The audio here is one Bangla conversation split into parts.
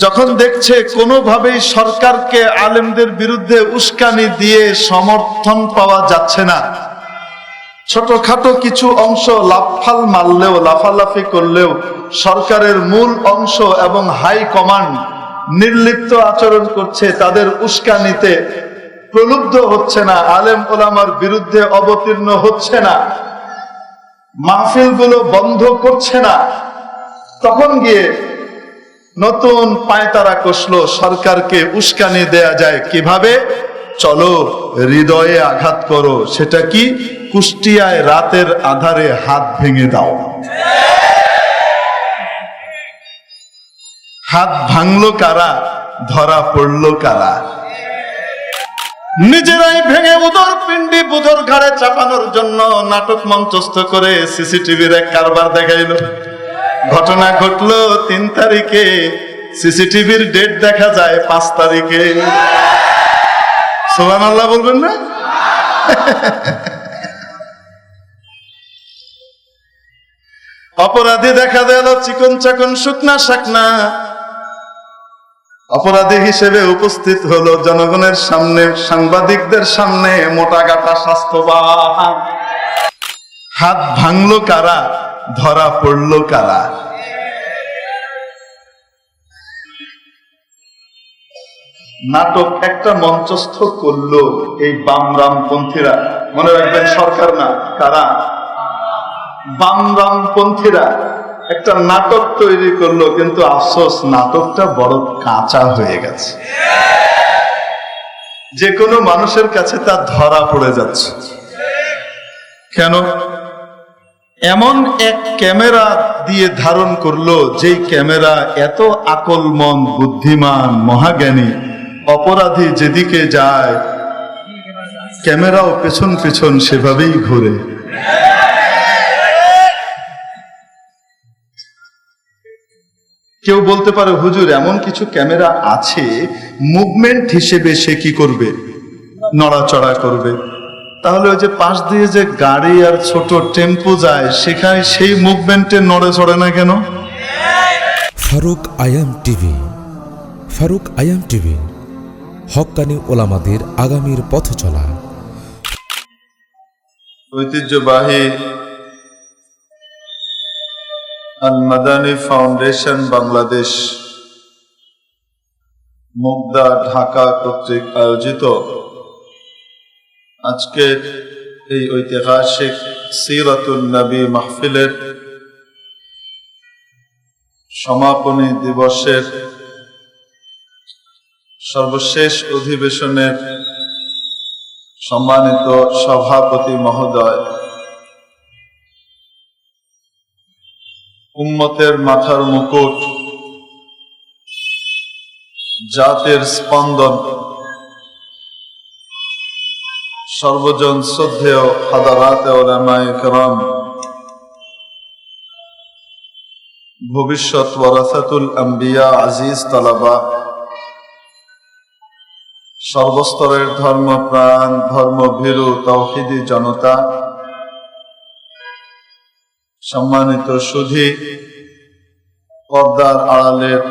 যখন দেখছে কোনোভাবেই সরকারকে আলেমদের বিরুদ্ধে উস্কানি দিয়ে সমর্থন পাওয়া যাচ্ছে না, ছোটখাটো কিছু অংশ লাফাল মারলেও লাফালাফি করলেও সরকারের মূল অংশ এবং হাই কমান্ড নির্লিপ্ত আচরণ করছে, তাদের উস্কানিতে প্রলুব্ধ হচ্ছে না, আলেম ওলামার বিরুদ্ধে অবতীর্ণ হচ্ছে না, মাহফিলগুলো বন্ধ করছে না, তখন গিয়ে নতুন পায়তারা কষলো সরকারকে উস্কানি দেয়া যায় কিভাবে। চলো হৃদয়ে আঘাত করো, সেটা কি? কুষ্টিয়ায় রাতের আধারে হাত ভেঙে দাও। হাত ভাঙলো কারা, ধরা পড়লো কারা? নিজেরাই ভেঙে উদর পিণ্ডি বুধর ঘাড়ে চাপানোর জন্য নাটক মঞ্চস্থ করে সিসিটিভির এক কারবার দেখাইলো। ঘটনা ঘটলো 3 তারিখে, সিসিটিভির ডেট দেখা যায় 5 তারিখে। সুবহানাল্লাহ বলবেন না? অপরাধী দেখা গেল চিকন চাকন শুকনা শাকনা, অপরাধী হিসেবে উপস্থিত হলো জনগণের সামনে, সাংবাদিকদের সামনে মোটা গাটা স্বাস্থ্যবান। হাত ভাঙলো কারা, ধরা পড়লো কারা? নাটক একটা মঞ্চস্থ করলো এই বামরামপন্থীরা, মনে রাখবেন সরকার না, কারা? বামরামপন্থীরা একটা নাটক তৈরি করলো, কিন্তু আফসোস নাটকটা বড় কাঁচা হয়ে গেছে। যে কোনো মানুষের কাছে তা ধরা পড়ে যাচ্ছে। কেন? এমন এক ক্যামেরা দিয়ে ধারণ করলো, যেই ক্যামেরা এত আকলমন, বুদ্ধিমান, মহাজ্ঞানী, অপরাধী যেদিকে যায় ক্যামেরাও পেছন পেছন সেভাবেই ঘুরে। কেউ বলতে পারে হুজুর এমন কিছু ক্যামেরা আছে মুভমেন্ট হিসেবে সে কি করবে, নড়াচড়া করবে। তাহলে ওই যে পাশ দিয়ে যে গাড়ি আর ছোট টেম্পো যায় সেখানে সেই মুভমেন্টে নড়ে চড়ে না কেন? ফারুক আয়াম টিভি, ফারুক আয়াম টিভি, হক্কানি ওলামাদের আগামীর পথ চলা। ঐতিহ্যবাহী আল মাদানী ফাউন্ডেশন বাংলাদেশ মুগদা ঢাকা কর্তৃক আয়োজিত আজকে এই ঐতিহাসিক সিরাতুন নবী মাহফিলের সমাপনী দিবসের সর্বশেষ অধিবেশনের সম্মানিত সভাপতি মহোদয়, উম্মতের মাথার মুকুট, জাতের স্পন্দন, সর্বজন শ্রদ্ধেয় হাদারাতে উলামায়ে কেরাম, ভবিষ্যৎ ওয়ারাসাতুল আম্বিয়া আজিজ তালাবা, সর্বস্তরের ধর্মপ্রাণ, ধর্মভীরু তাওহীদি জনতা, সম্মানিত সুধী, পর্দার আড়ালের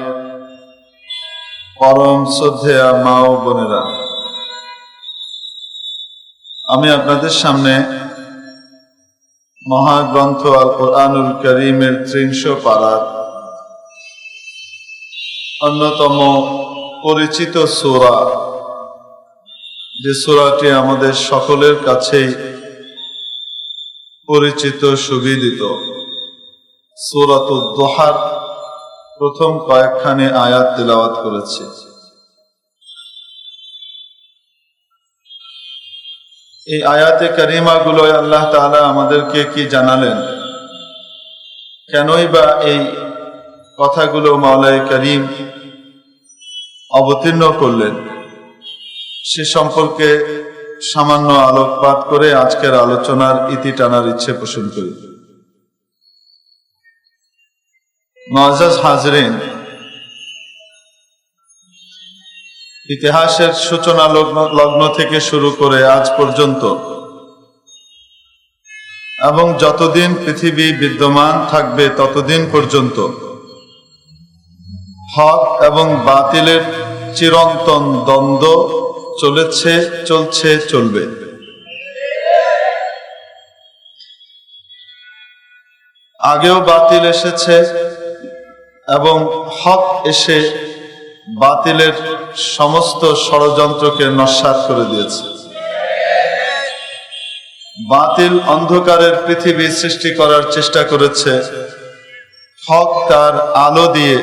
পরম শ্রদ্ধেয়া মা ও বোনেরা, আমি আপনাদের সামনে মহাগ্রন্থ আল কোরআনুল কারীমের 300 পারার অন্যতম পরিচিত সূরা, যে সূরাটি আমাদের সকলের কাছেই পরিচিত, সুবিদিত, সূরাতুদ দুহার প্রথম কয়েকখানি আয়াত তিলাওয়াত করেছি। এই আয়াতে কারিমাগুলোয় আল্লাহ তাআলা আমাদেরকে কি জানালেন, কেনই বা এই কথাগুলো মাওলাই করিম অবতীর্ণ করলেন, সে সম্পর্কে সামান্য আলোকপাত করে আজকের আলোচনার ইতি টানার ইচ্ছে পোষণ করি। মুআজ্জাজ হাজরিন, ইতিহাসের সূচনা লগ্ন থেকে শুরু করে আজ পর্যন্ত এবং যতদিন পৃথিবী বিদ্যমান থাকবে ততদিন পর্যন্ত হক এবং বাতিলের চিরন্তন দ্বন্দ্ব চলেছে, চলছে, চলবে। আগেও বাতিল এসেছে এবং হক এসে বাতিলের সমস্ত ষড়যন্ত্রকে নস্যাৎ করে দিয়েছে। বাতিল অন্ধকারের পৃথিবী সৃষ্টি করার চেষ্টা করেছে, হক তার আলো দিয়ে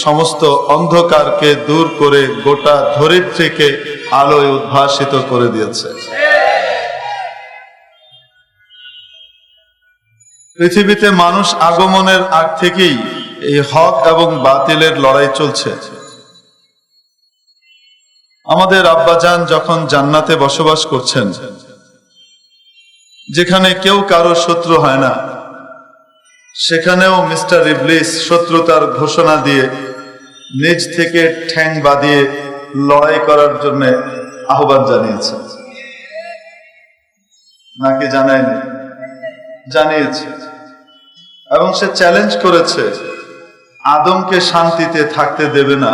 সমস্ত অন্ধকারকে দূর করে গোটা ধরিত্রীকে আলোয় উদ্ভাসিত করে দিয়েছে। পৃথিবীতে মানুষ আগমনের আগ থেকেই এই হক এবং বাতিলের লড়াই চলছে। আমাদের আব্বাজান যখন জান্নাতে বসবাস করছেন, যেখানে কেউ কারো শত্রু হয় না, সেখানেও মিস্টার ইবলিস শত্রুতার ঘোষণা দিয়ে নিজ থেকে ঠ্যাং বাঁধিয়ে লড়াই করার জন্য আহ্বান জানিয়েছে। নাকি জানায়নি? জানিয়েছে। এবং সে চ্যালেঞ্জ করেছে, আদমকে শান্তিতে থাকতে দেবে না,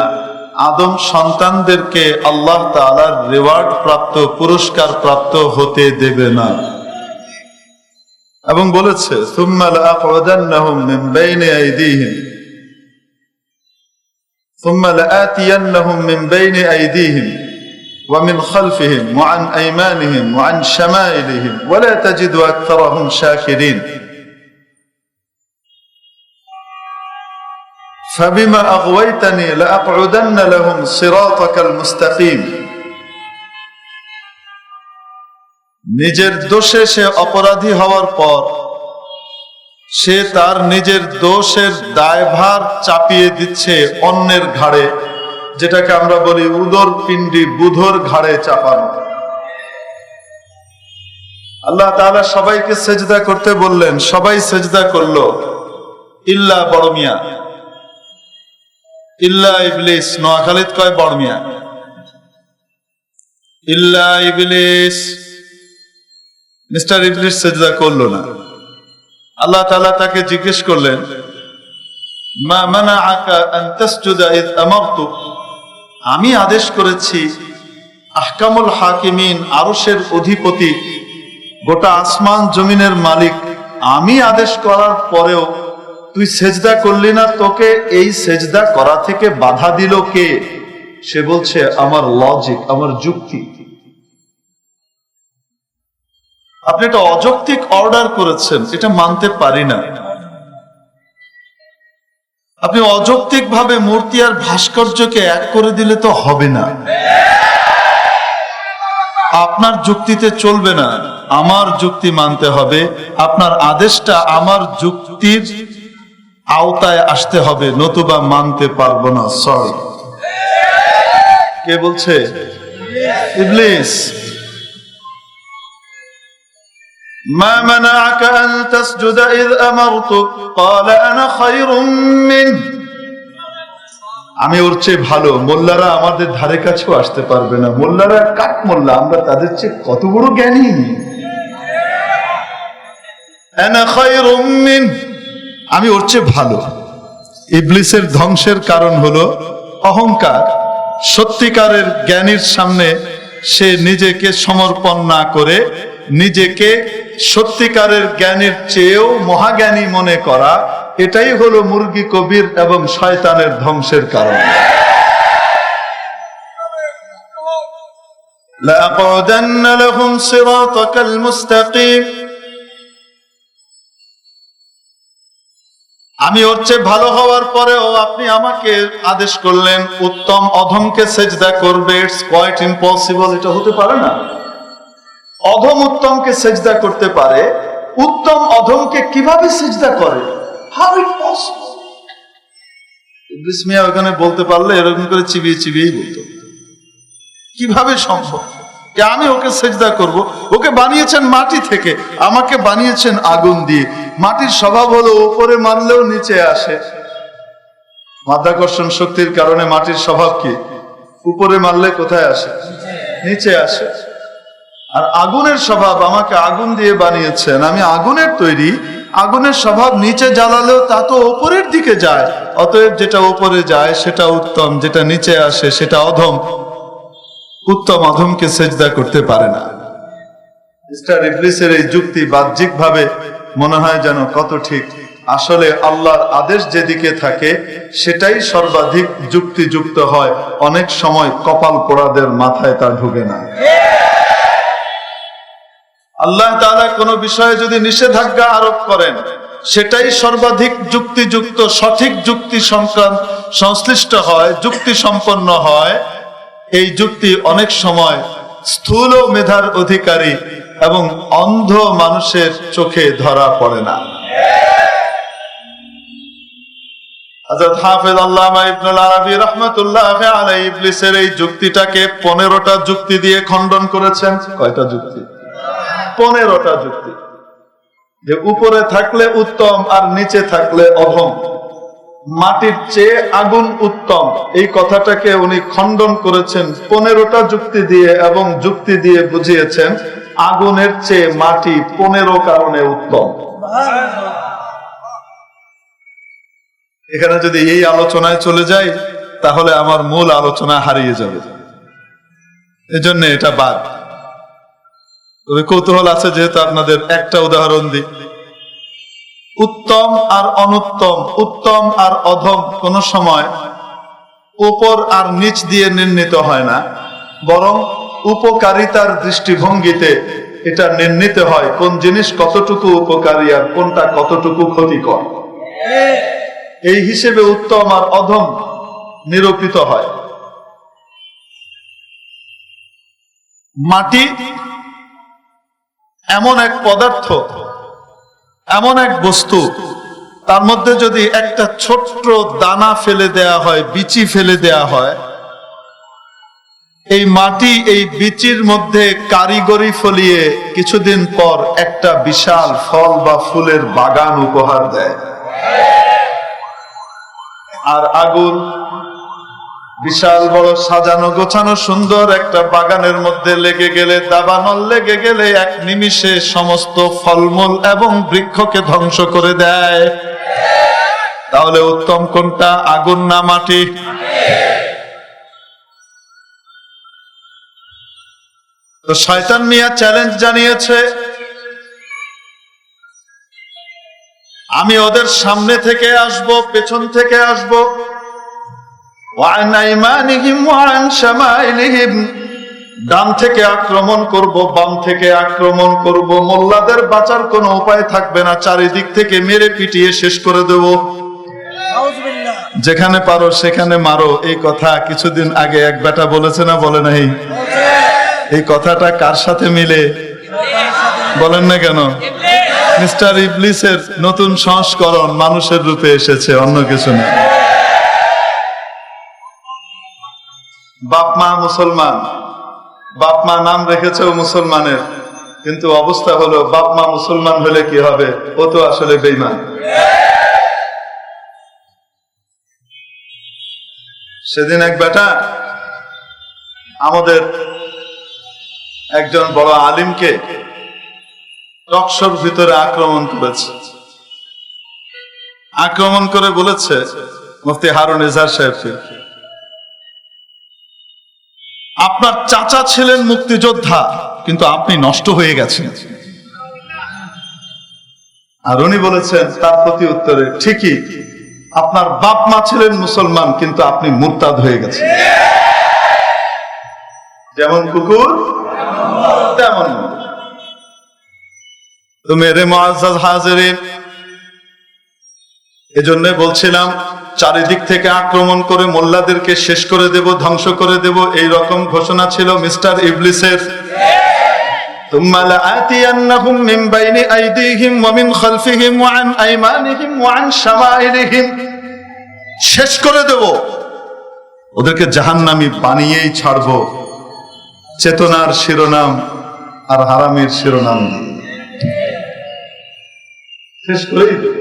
আদম সন্তানদেরকে আল্লাহ তাআলার রিওয়ার্ড প্রাপ্ত, পুরস্কার প্রাপ্ত হতে দেবে না। এবং বলেছে, সুম্মা লাআকউদান্নাহুম মিন বাইনি আইদিহিম সুম্মা লাআতিয়ান্নাহুম মিন বাইনি আইদিহিম ওয়া মিন খালফিহিম ওয়া আন আইমানিহিম ওয়া আন শামাইলিহিম ওয়া লা তাজিদু আকতারাহুম শাকিরিন فبما أغويتني لأقعدن لهم صراطك المستقيم। নিজের দোষে সে অপরাধী হওয়ার পর সে তার নিজের দোষের দায়ভার চাপিয়ে দিচ্ছে অন্যের ঘাড়ে, যেটাকে আমরা বলি উদর পিণ্ডি, বুধর ঘাড়ে চাপানো। আল্লাহ তাআলা সবাইকে সেজদা করতে বললেন, সবাই সেজদা করলো, ইল্লা বড় মিয়া, ইল্লা ইবলিস। নোয়াখালীত কয় বড় মিয়া, ইল্লা ইবলিস। মিস্টার ইবলিস সেজদা করলো না। আল্লাহ তাআলা তাকে জিজ্ঞেস করলেন, মা মানাআকা আন তাসজুদা ইয আমারতুক, আমি আদেশ করেছি, আহকামুল হাকিমিন, আরশের অধিপতি, গোটা আসমান জমিনের মালিক, আমি আদেশ করার পরেও তুই সেজদা করলি না, তোকে এই সেজদা করা থেকে বাধা দিল কে? সে বলছে, আমার লজিক, আমার যুক্তি। আপনি এটা অযৌক্তিক অর্ডার করেছেন, এটা মানতে পারি না। আপনি অযৌক্তিক ভাবে মূর্তি আর ভাস্কর্যকে এক করে দিলে তো হবে না। আপনার যুক্তিতে চলবে না, আমার যুক্তি মানতে হবে। আপনার আদেশটা আমার যুক্তির আওতায় আসতে হবে, নতুবা মানতে পারবো না। সরি। কে বলছে? ইবলিস। মা মানাআকা আন তাসজুদা ইয আমারতুক ক্বালা আনা খায়রুম মিন, আমি ওর চেয়ে ভালো। মোল্লারা আমাদের ধারে কাছেও আসতে পারবে না। মোল্লারা কাক মোল্লা, আমরা তাদের চেয়ে কত বড় জ্ঞানী। আনা খায়রুম মিন, আমি ওর চেয়ে ভালো। ইবলিসের ধ্বংসের কারণ হলো অহংকার। সত্যিকারের জ্ঞানীর সামনে সে নিজেকে সমর্পণ না করে নিজেকে সত্যিকারের জ্ঞানীর চেয়েও মহাজ্ঞানী মনে করা, এটাই হলো মুরগি কবির এবং শয়তানের ধ্বংসের কারণ। লাআকউদান্না লাহুম সিরাতাকাল মুস্তাকিম, আমি ওর চেয়ে ভালো হওয়ার পরেও আপনি আমাকে আদেশ করলেন উত্তম অধমকে সেজদা করবে। ইটস কোয়াইট ইম্পসিবল, এটা হতে পারে না। অধম উত্তমকে সেজদা করতে পারে, উত্তম অধমকে কিভাবে সেজদা করে? How it possible? ইবলিস মিয়া ওখানে বলতে পারলে এরকম করে চিবিয়ে চিবিয়ে বলতো, কিভাবে সম্ভব যে আমি ওকে সেজদা করব? ওকে বানিয়েছেন মাটি থেকে, আমাকে বানিয়েছেন আগুন দিয়ে। মাটির স্বভাব হলো উপরে মারলেও নিচে আসে। মাধ্যাকর্ষণ শক্তির কারণে মাটির স্বভাব কি? উপরে মারলে কোথায় আসে? নিচে আসে। আর আগুনের স্বভাব, আমাকে আগুন দিয়ে বানিয়েছেন, আমি আগুনের তৈরি, আগুনের স্বভাব নিচে জ্বালালেও তা তো উপরের দিকে যায়, অতএব যেটা উপরে যায় সেটা উত্তম, যেটা নিচে আসে সেটা অধম। উত্তম অধমকে সেজদা করতে পারে না। মিস্টার ইবলিসের এই যুক্তি বাহ্যিকভাবে মনে হয় যেন কত ঠিক, আসলে আল্লাহর আদেশ যেদিকে থাকে সেটাই সর্বাধিক যুক্তিযুক্ত হয়। অনেক সময় কপাল পোড়াদের মাথায় তা ঢুকে না। আল্লাহ তাআলা কোনো বিষয়ে যদি নিষেধাজ্ঞা আরোপ করেন সেটাই সর্বাধিক যুক্তিযুক্ত, সঠিক যুক্তি সংশ্লিষ্ট হয়, যুক্তি সম্পন্ন হয়। এই যুক্তি অনেক সময় স্থূল মেধার অধিকারী এবং অন্ধ মানুষের চোখে ধরা পড়ে না। হযরত হাফেজ আল্লামা ইবনুল আরাবী রাহমাতুল্লাহি আলাইহি ইবলিসের এই যুক্তিটাকে 15টা যুক্তি দিয়ে খণ্ডন করেছেন। কয়টা যুক্তি? 15টা যুক্তি। যে উপরে থাকলে উত্তম আর নিচে থাকলে অধম, মাটির চেয়ে আগুন উত্তম, এই কথাটাকে উনি খণ্ডন করেছেন 15টা যুক্তি দিয়ে, এবং যুক্তি দিয়ে বুঝিয়েছেন আগুনের চেয়ে মাটি 15 কারণে উত্তম। এখানে যদি এই আলোচনায় চলে যাই তাহলে আমার মূল আলোচনা হারিয়ে যাবে, এজন্য এটা বাদ। তবে কৌতূহল আছে যেহেতু আপনাদের একটা উদাহরণ দিই। উত্তম আর অনুত্তম, উত্তম আর অধম কোন সময় উপর আর নিচ দিয়ে নির্ণীত হয় না, বরং উপকারিতার দৃষ্টিভঙ্গিতে এটা নির্ণীত হয় কোন জিনিস কতটুকু উপকারী আর কোনটা কতটুকু ক্ষতিকর। এই হিসেবে উত্তম আর অধম নিরূপিত হয়। মাটি এমন এক পদার্থ, এমন এক বস্তু, তার মধ্যে যদি একটা ছোট্ট দানা ফেলে দেয়া হয়, বিচি ফেলে দেয়া হয়, এই মাটি এই বিচির মধ্যে কারিগরি ফলিয়ে কিছুদিন পর একটা বিশাল ফল বা ফুলের বাগান উপহার দেয়। আর আগুন বিশাল বড় সাজানো গোছানো সুন্দর একটা বাগানের মধ্যে লেগে গেলে, দাবানল লেগে গেলে এক নিমিষে সমস্ত ফলমূল এবং বৃক্ষকে ধ্বংস করে দেয়। তাহলে উত্তম কোনটা, আগুন না মাটি? তো শয়তান মিয়া চ্যালেঞ্জ জানিয়েছে, আমি ওদের সামনে থেকে আসব, পেছন থেকে আসব, ডান থেকে আক্রমণ করব, বাম থেকে আক্রমণ করব, মোল্লাদের বাঁচার কোনো উপায় থাকবে না, চারিদিক থেকে মেরে পিটিয়ে শেষ করে দেব, যেখানে পারো সেখানে মারো। এই কথা কিছুদিন আগে এক বেটা বলেছে না, বলে নাই? এই কথাটা কার সাথে মিলে বলেন না কেন? মিস্টার ইবলিসের নতুন সংস্করণ মানুষের রূপে এসেছে, অন্য কিছু না। বাপ মা মুসলমান, বাপ মা নাম রেখেছেও মুসলমানের, কিন্তু অবস্থা হলো বাপ মা মুসলমান হলে কি হবে, ও তো আসলে বেঈমান। সেদিন এক বেটা আমাদের একজন বড় আলিমকে টকশোর ভিতরে আক্রমণ করেছে। আক্রমণ করে বলেছে মুফতি হারুন ইজার সাহেবকে, আপনার চাচা ছিলেন মুক্তিযোদ্ধা কিন্তু আপনি নষ্ট হয়ে গেছেন। আর উনি বলেছেন তার প্রতি উত্তরে, ঠিকই, আপনার বাপ মা ছিলেন মুসলমান কিন্তু আপনি মুরতাদ হয়ে গেছেন। যেমন কুকুর তেমন। তো মেরে মুআজ্জাজ হাজিরিন, এজন্য বলছিলাম চারিদিক থেকে আক্রমণ করে মোল্লাদেরকে শেষ করে দেব, ধ্বংস করে দেব, এই রকম ঘোষণা ছিল মিস্টার ইবলিসের। তুম্মা লাআতিয়ান্নাহুম মিন বাইনি আইদিহিম ওয়া মিন খালফিহিম ওয়া আন আইমানিহিম ওয়া আন শামাইলিহিম, শেষ করে দেব, ওদেরকে জাহান্নামী বানিয়েই ছাড়ব, চেতনার শিরোনাম আর হারামির শিরোনাম দিয়ে শেষ করেই দেব।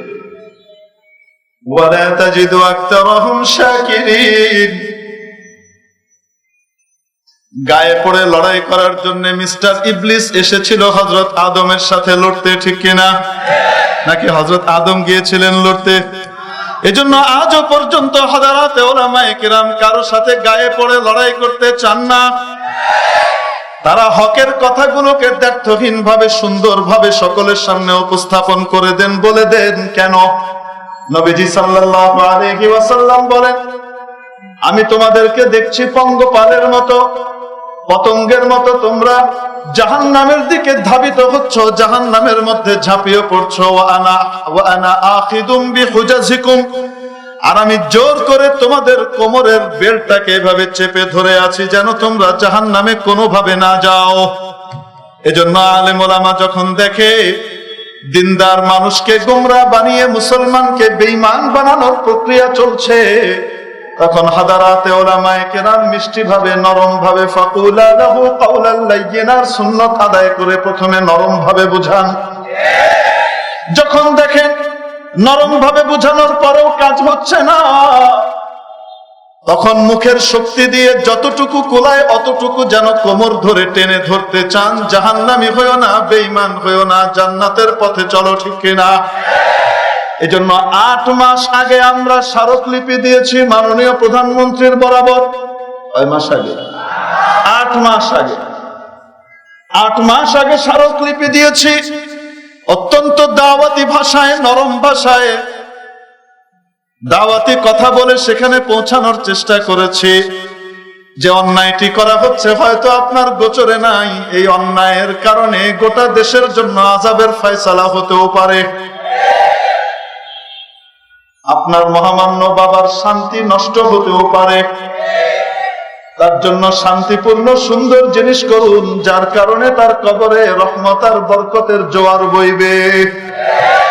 ওয়ালা তাজিদু আকতারাহুম শাকিরিন। গায়ে পড়ে লড়াই করার জন্য মিস্টার ইবলিস এসেছিল হযরত আদমের সাথে লড়তে, ঠিক কিনা? নাকি হযরত আদম গিয়েছিলেন লড়তে? এজন্য আজও পর্যন্ত হাজারাতে উলামায়ে কেরাম কারো সাথে গায়ে পড়ে লড়াই করতে চান না। তারা হকের কথাগুলোকে দ্ব্যর্থহীন ভাবে সুন্দর ভাবে সকলের সামনে উপস্থাপন করে দেন, বলে দেন। কেন? নবীজি সাল্লাল্লাহু আলাইহি ওয়াসাল্লাম বলেন, আমি তোমাদেরকে দেখছি পঙ্গপালের মতো, পতঙ্গের মতো তোমরা জাহান্নামের দিকে ধাবিত হচ্ছ, জাহান্নামের মধ্যে ঝাঁপিয়ে পড়ছো। ওয়া আনা আখিদুম বিহুজাজিকুম, আর আমি জোর করে তোমাদের কোমরের বেল্টটাকে এভাবে চেপে ধরে আছি যেন তোমরা জাহান্নামে কোনোভাবে না যাও। এজন্য আলেম ওলামা যখন দেখে দিনদার মানুষকে গোমরাহ বানিয়ে মুসলমানকে বেঈমান বানানোর প্রক্রিয়া চলছে, তখন হাদারাতে উলামায়ে কেরাম মিষ্টি ভাবে নরম ভাবে ফাকুলা লাহু কাওলাল লাইয়িনার সুন্নাত আদায় করে প্রথমে নরম ভাবে বুঝান। যখন দেখেন নরম ভাবে বুঝানোর পরেও কাজ হচ্ছে না, তখন মুখের শক্তি দিয়ে যতটুকু কুলায় অতটুকু যেন কোমর ধরে টেনে ধরতে চান। জাহান্নামী হইও না, বেঈমান হইও না, জান্নাতের পথে চলো, ঠিক কিনা? এজন্য 8 মাস আগে আমরা স্মারকলিপি দিয়েছি মাননীয় প্রধানমন্ত্রীর বরাবর। 6 মাস আগে, 8 মাস আগে, 8 মাস আগে স্মারকলিপি দিয়েছি। অত্যন্ত দাওয়াতি ভাষায়, নরম ভাষায় দাওয়াতি কথা বলে সেখানে পৌঁছানোর চেষ্টা করেছি যে অন্যায়টি করা হচ্ছে হয়তো আপনার গোচরে নাই, এই অন্যায়ের কারণে গোটা দেশের জন্য আযাবের ফয়সালা হতেও পারে। আপনার মহামান্য বাবার শান্তি নষ্ট হতেও পারে। তার জন্য শান্তিপূর্ণ সুন্দর জিনিস করুন, যার কারণে তার কবরে রহমত আর বরকতের জোয়ার বইবে।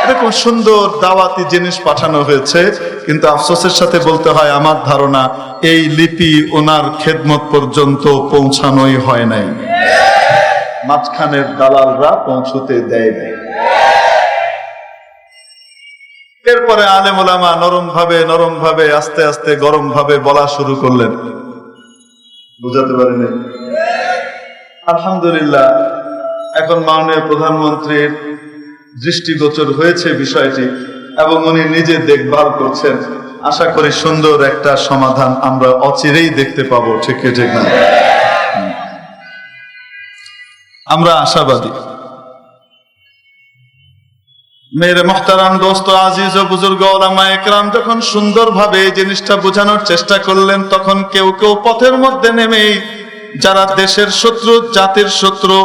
এরকম সুন্দর দাওয়াতি জিনিস পাঠানো হয়েছে, কিন্তু আফসোসের সাথে বলতে হয় আমার ধারণা এই লিপি ওনার খেদমত পর্যন্ত পৌঁছানোই হয় নাই, মাঝখানের দালালরা পৌঁছতে দেয় নাই। এরপরে আলেম ওলামা নরম ভাবে আস্তে আস্তে গরম ভাবে বলা শুরু করলেন। বুঝাতে পারেন? আলহামদুলিল্লাহ, এখন মাননীয় প্রধানমন্ত্রীর দৃষ্টিগোচর হয়েছে বিষয়টি এবং উনি নিজে দেখভাল করছেন। আশা করি সুন্দর একটা সমাধান আমরা অচিরেই দেখতে পাবো, ঠিক ঠিক না? আমরা আশাবাদী। মেরে মুহতারাম দোস্ত আজিজ ও বুজুর্গ উলামায়ে কেরাম যখন সুন্দরভাবে এই জিনিসটা বোঝানোর চেষ্টা করলেন, তখন কেউ কেউ পথের মধ্যে নেমেই যারা দেশের শত্রু, জাতির শত্রু,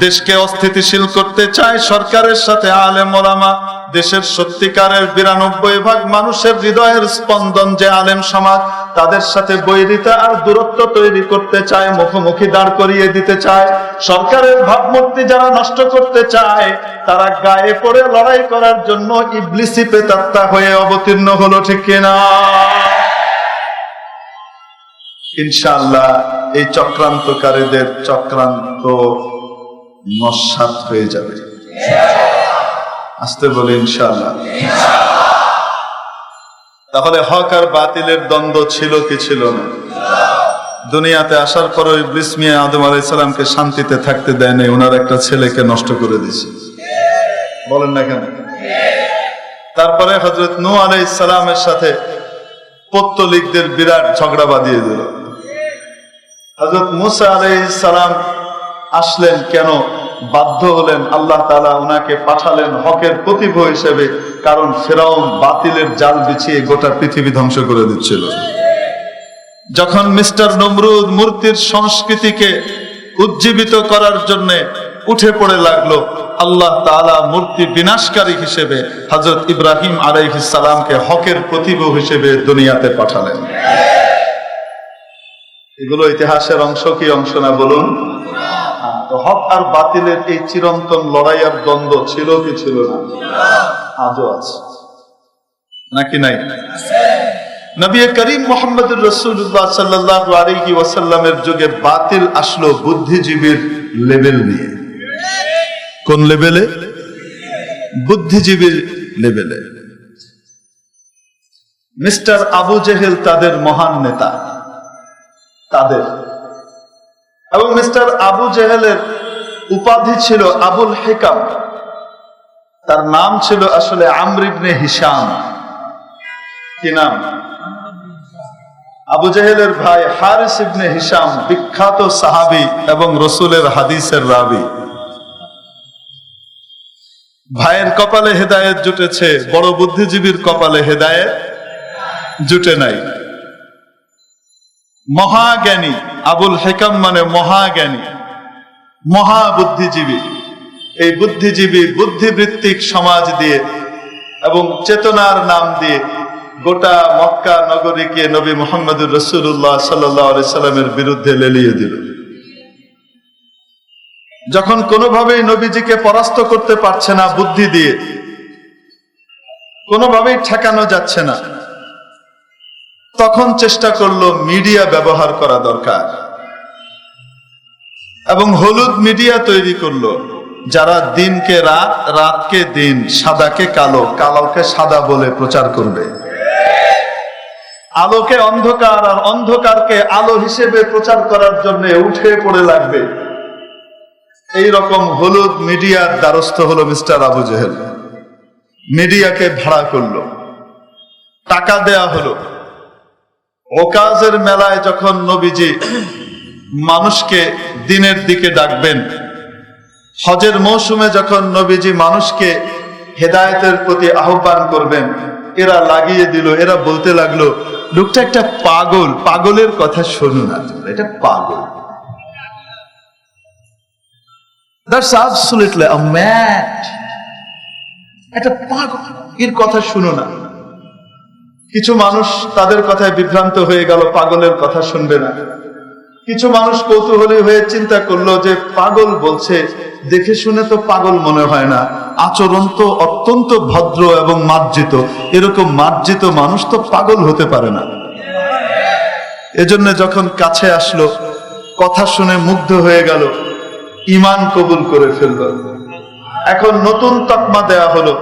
দেশকে অস্থিতিশীল করতে চায়, সরকারের সাথে আলেম ওলামা, দেশের সত্যিকারের 92% মানুষের হৃদয়ের স্পন্দন যে আলেম সমাজ, তাদের সাথে বৈরিতা আর দূরত্ব তৈরি করতে চায়, মুখোমুখি দাঁড় করিয়ে দিতে চায়। সরকারের ভাবমূর্তি যারা নষ্ট করতে চায়, তারা গায়ে পড়ে লড়াই করার জন্য ইবলিসি প্রেতাত্মা হয়ে অবতীর্ণ হলো, ঠিক কিনা? ইনশাআল্লাহ এই চক্রান্তকারীদের চক্রান্ত নস্যাৎ হয়ে যাবে। আসতে বলে ইনশাআল্লাহ। তাহলে হক আর বাতিলের দ্বন্দ্ব ছিল কি ছিল না? দুনিয়াতে আসার পর ইবলিস মিয়া আদম আলাইহিস সালামকে শান্তিতে থাকতে দেয় নাই, ওনার একটা ছেলেকে নষ্ট করে দিয়েছে। বলেন না কেন? তারপরে হযরত নূহ আলাইহিস সালামের সাথে পৌত্তলিকদের বিরাট ঝগড়া বাঁধিয়ে দিল। হযরত মুসা আলাইহিস সালাম আসলেন কেন? বাধ্য হলেন, আল্লাহ তাআলা ওনাকে পাঠালেন হকের প্রতিভ হিসেবে, কারণ ফেরাউন বাতিলের জাল বিছিয়ে গোটা পৃথিবী ধ্বংস করে দিচ্ছিল। যখন মিস্টার নমরুদ মূর্তির সংস্কৃতিকে উজ্জীবিত করার জন্য উঠে পড়ে লাগলো, আল্লাহ তাআলা মূর্তি বিনাশকারী হিসেবে হযরত ইব্রাহিম আলাইহিস সালামকে হকের প্রতিভ হিসেবে দুনিয়াতে পাঠালেন। এগুলো ইতিহাসের অংশ কি অংশ না বলুন? হক আর বাতিলের এই চিরন্তন লড়াই আর দ্বন্দ্ব ছিল কি ছিল না? আজও আছে নাকি নাই? নবী করিম মুহাম্মদুর রাসূলুল্লাহ সাল্লাল্লাহু আলাইহি ওয়াসাল্লামের যুগে বাতিল আসলো বুদ্ধিজীবীর লেভেল নিয়ে। কোন লেভেলে? বুদ্ধিজীবীর লেভেলে। মিস্টার আবু জেহেল তাদের মহান নেতা, তাদের, এবং মিস্টার আবু জেহেলের উপাধি ছিল আবুল হিকাম। তার নাম ছিল আসলে আমর ইবনে হিশাম। কি নাম? আবু জেহেলের ভাই হারিস ইবনে হিশাম, বিখ্যাত সাহাবী এবং রসুলের হাদিসের রাবী। ভাইয়ের কপালে হেদায়েত জুটেছে, বড় বুদ্ধিজীবীর কপালে হেদায়েত জুটে নাই। মহাজ্ঞানী আবুল হেকাম মানে মহাজ্ঞানী, মহাবুদ্ধিজীবী। এই বুদ্ধিজীবী বুদ্ধিবৃত্তিক সমাজ দিয়ে এবং চেতনার নাম দিয়ে গোটা মক্কা নগরীকে নবী মুহাম্মদুর রাসূলুল্লাহ সাল্লাল্লাহু আলাইহি সাল্লামের বিরুদ্ধে লেলিয়ে দিল। যখন কোনোভাবেই নবীজিকে পরাস্ত করতে পারছে না বুদ্ধি দিয়ে, কোনোভাবেই ঠেকানো যাচ্ছে না, তখন চেষ্টা করলো মিডিয়া ব্যবহার করা দরকার এবং হলুদ মিডিয়া তৈরি করলো, যারা দিনকে রাত, রাতকে দিন, সাদাকে কালো, কালোকে সাদা বলে প্রচার করবে, আলোকে অন্ধকার আর অন্ধকারকে আলো হিসেবে প্রচার করার জন্য উঠে পড়ে লাগবে। এই রকম হলুদ মিডিয়ার দ্বারস্থ হলো মিস্টার আবু জেহেল। মিডিয়াকে ভাড়া করলো, টাকা দেয়া হলো। ওকাজের মেলায় যখন নবীজি মানুষকে দিনের দিকে ডাকবেন, হজের মৌসুমে যখন নবীজি মানুষকে হেদায়েতের প্রতি আহ্বান করবেন, এরা লাগিয়ে দিল, এরা বলতে লাগলো লোকটা একটা পাগল, পাগলের কথা শোনো না, এটা পাগল। That's absolutely a mad, এটা পাগল, এর কথা শুনো না। কিছু মানুষ তাদের কথায় বিভ্রান্ত হয়ে গেল, পাগলের কথা শুনবে না। কিছু মানুষ কৌতূহলী হয়ে চিন্তা করলো যে পাগল বলছে, দেখে শুনে তো পাগল মনে হয় না, আচরণ তো অত্যন্ত ভদ্র এবং মার্জিত, এরকম মার্জিত মানুষ তো পাগল হতে পারে না। এজন্য যখন কাছে আসলো, কথা শুনে মুগ্ধ হয়ে গেল, ঈমান কবুল করে ফেলল। এখন নতুন তকমা দেয়া হলো,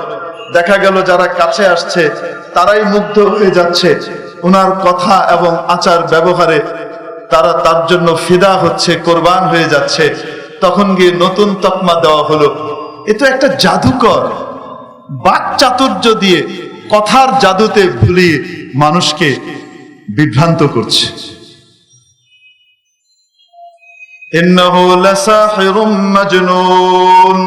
দেখা গেল যারা কাছে আসছে তারাই মুগ্ধ হয়ে যাচ্ছে ওনার কথা এবং আচার ব্যবহারে, তারা তার জন্য ফিদা হচ্ছে, কোরবান হয়ে যাচ্ছে। তখন গিয়ে নতুন তকমা দেওয়া হলো, এ তো একটা জাদুকর, বাক চাতুর্য দিয়ে কথার জাদুতে ভুলিয়ে মানুষকে বিভ্রান্ত করছে। ইন্নাহু লাসাহিরুম মাজনুন,